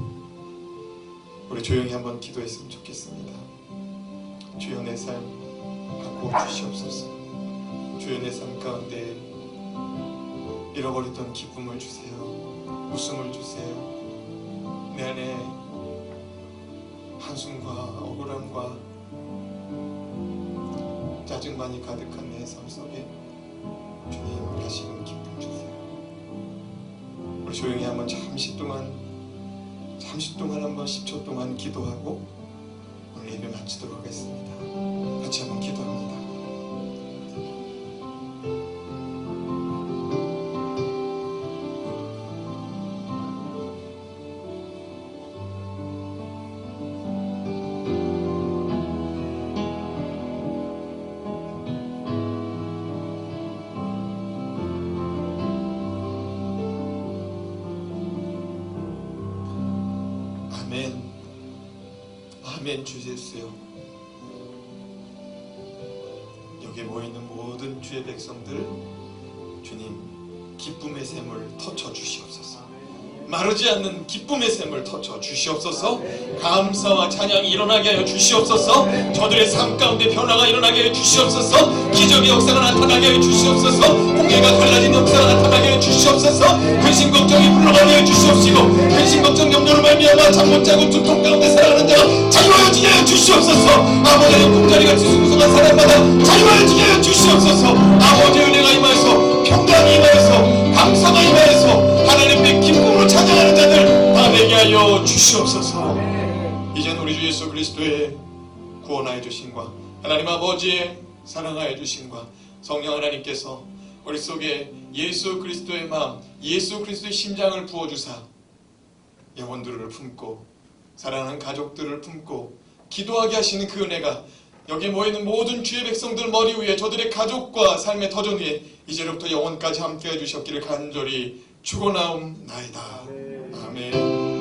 우리 조용히 한번 기도했으면 좋겠습니다. 주여 내 삶 바꾸어 주시옵소서. 주여 내 삶 가운데 잃어버렸던 기쁨을 주세요. 웃음을 주세요. 내 안에 한숨과 억울함과 짜증만이 가득한 내 삶 속에 주님 다시금 기쁨 주세요. 우리 조용히 한번 잠시 동안 한번 10초 동안 기도하고 오늘 예배 마치도록 하겠습니다. 같이 한번 기도합니다. 아멘. 주 예수여, 여기에 모여있는 모든 주의 백성들 주님 기쁨의 샘을 터쳐 주시옵소서. 마르지 않는 기쁨의 샘을 터쳐 주시옵소서. 감사와 찬양이 일어나게 하여 주시옵소서. 저들의 삶 가운데 변화가 일어나게 하여 주시옵소서. 기적의 역사가 나타나게 하여 주시옵소서. 공예가 달라진 역사가 나타나게 하여 주시옵소서. 근심 걱정이 물러가게 하여 주시옵시고, 근심 걱정 염려로 말미암아 잠 못 자고 두통 가운데 살아가는 자가 자유하여지게 하여 주시옵소서. 아버지의 꿈자리같이 숭숭한 사람마다 자유하여지게 하여 주시옵소서. 아버지의 은혜가 임하여서, 평강이 임하여서, 감사가 임하여서 하나님의 기쁨으로 찬양하는 자들 다 되게 하여 주시옵소서. 이젠 우리 주 예수 그리스도의 구원하여 주심과 하나님 아버지의 사랑하여 주심과 성령 하나님께서 우리 속에 예수 그리스도의 마음, 예수 그리스도의 심장을 부어주사 영혼들을 품고 사랑하는 가족들을 품고 기도하게 하시는 그 은혜가 여기 모이는 모든 주의 백성들 머리 위에, 저들의 가족과 삶의 터전 위에 이제로부터 영원까지 함께해 주셨기를 간절히 축원하옵나이다. 아멘.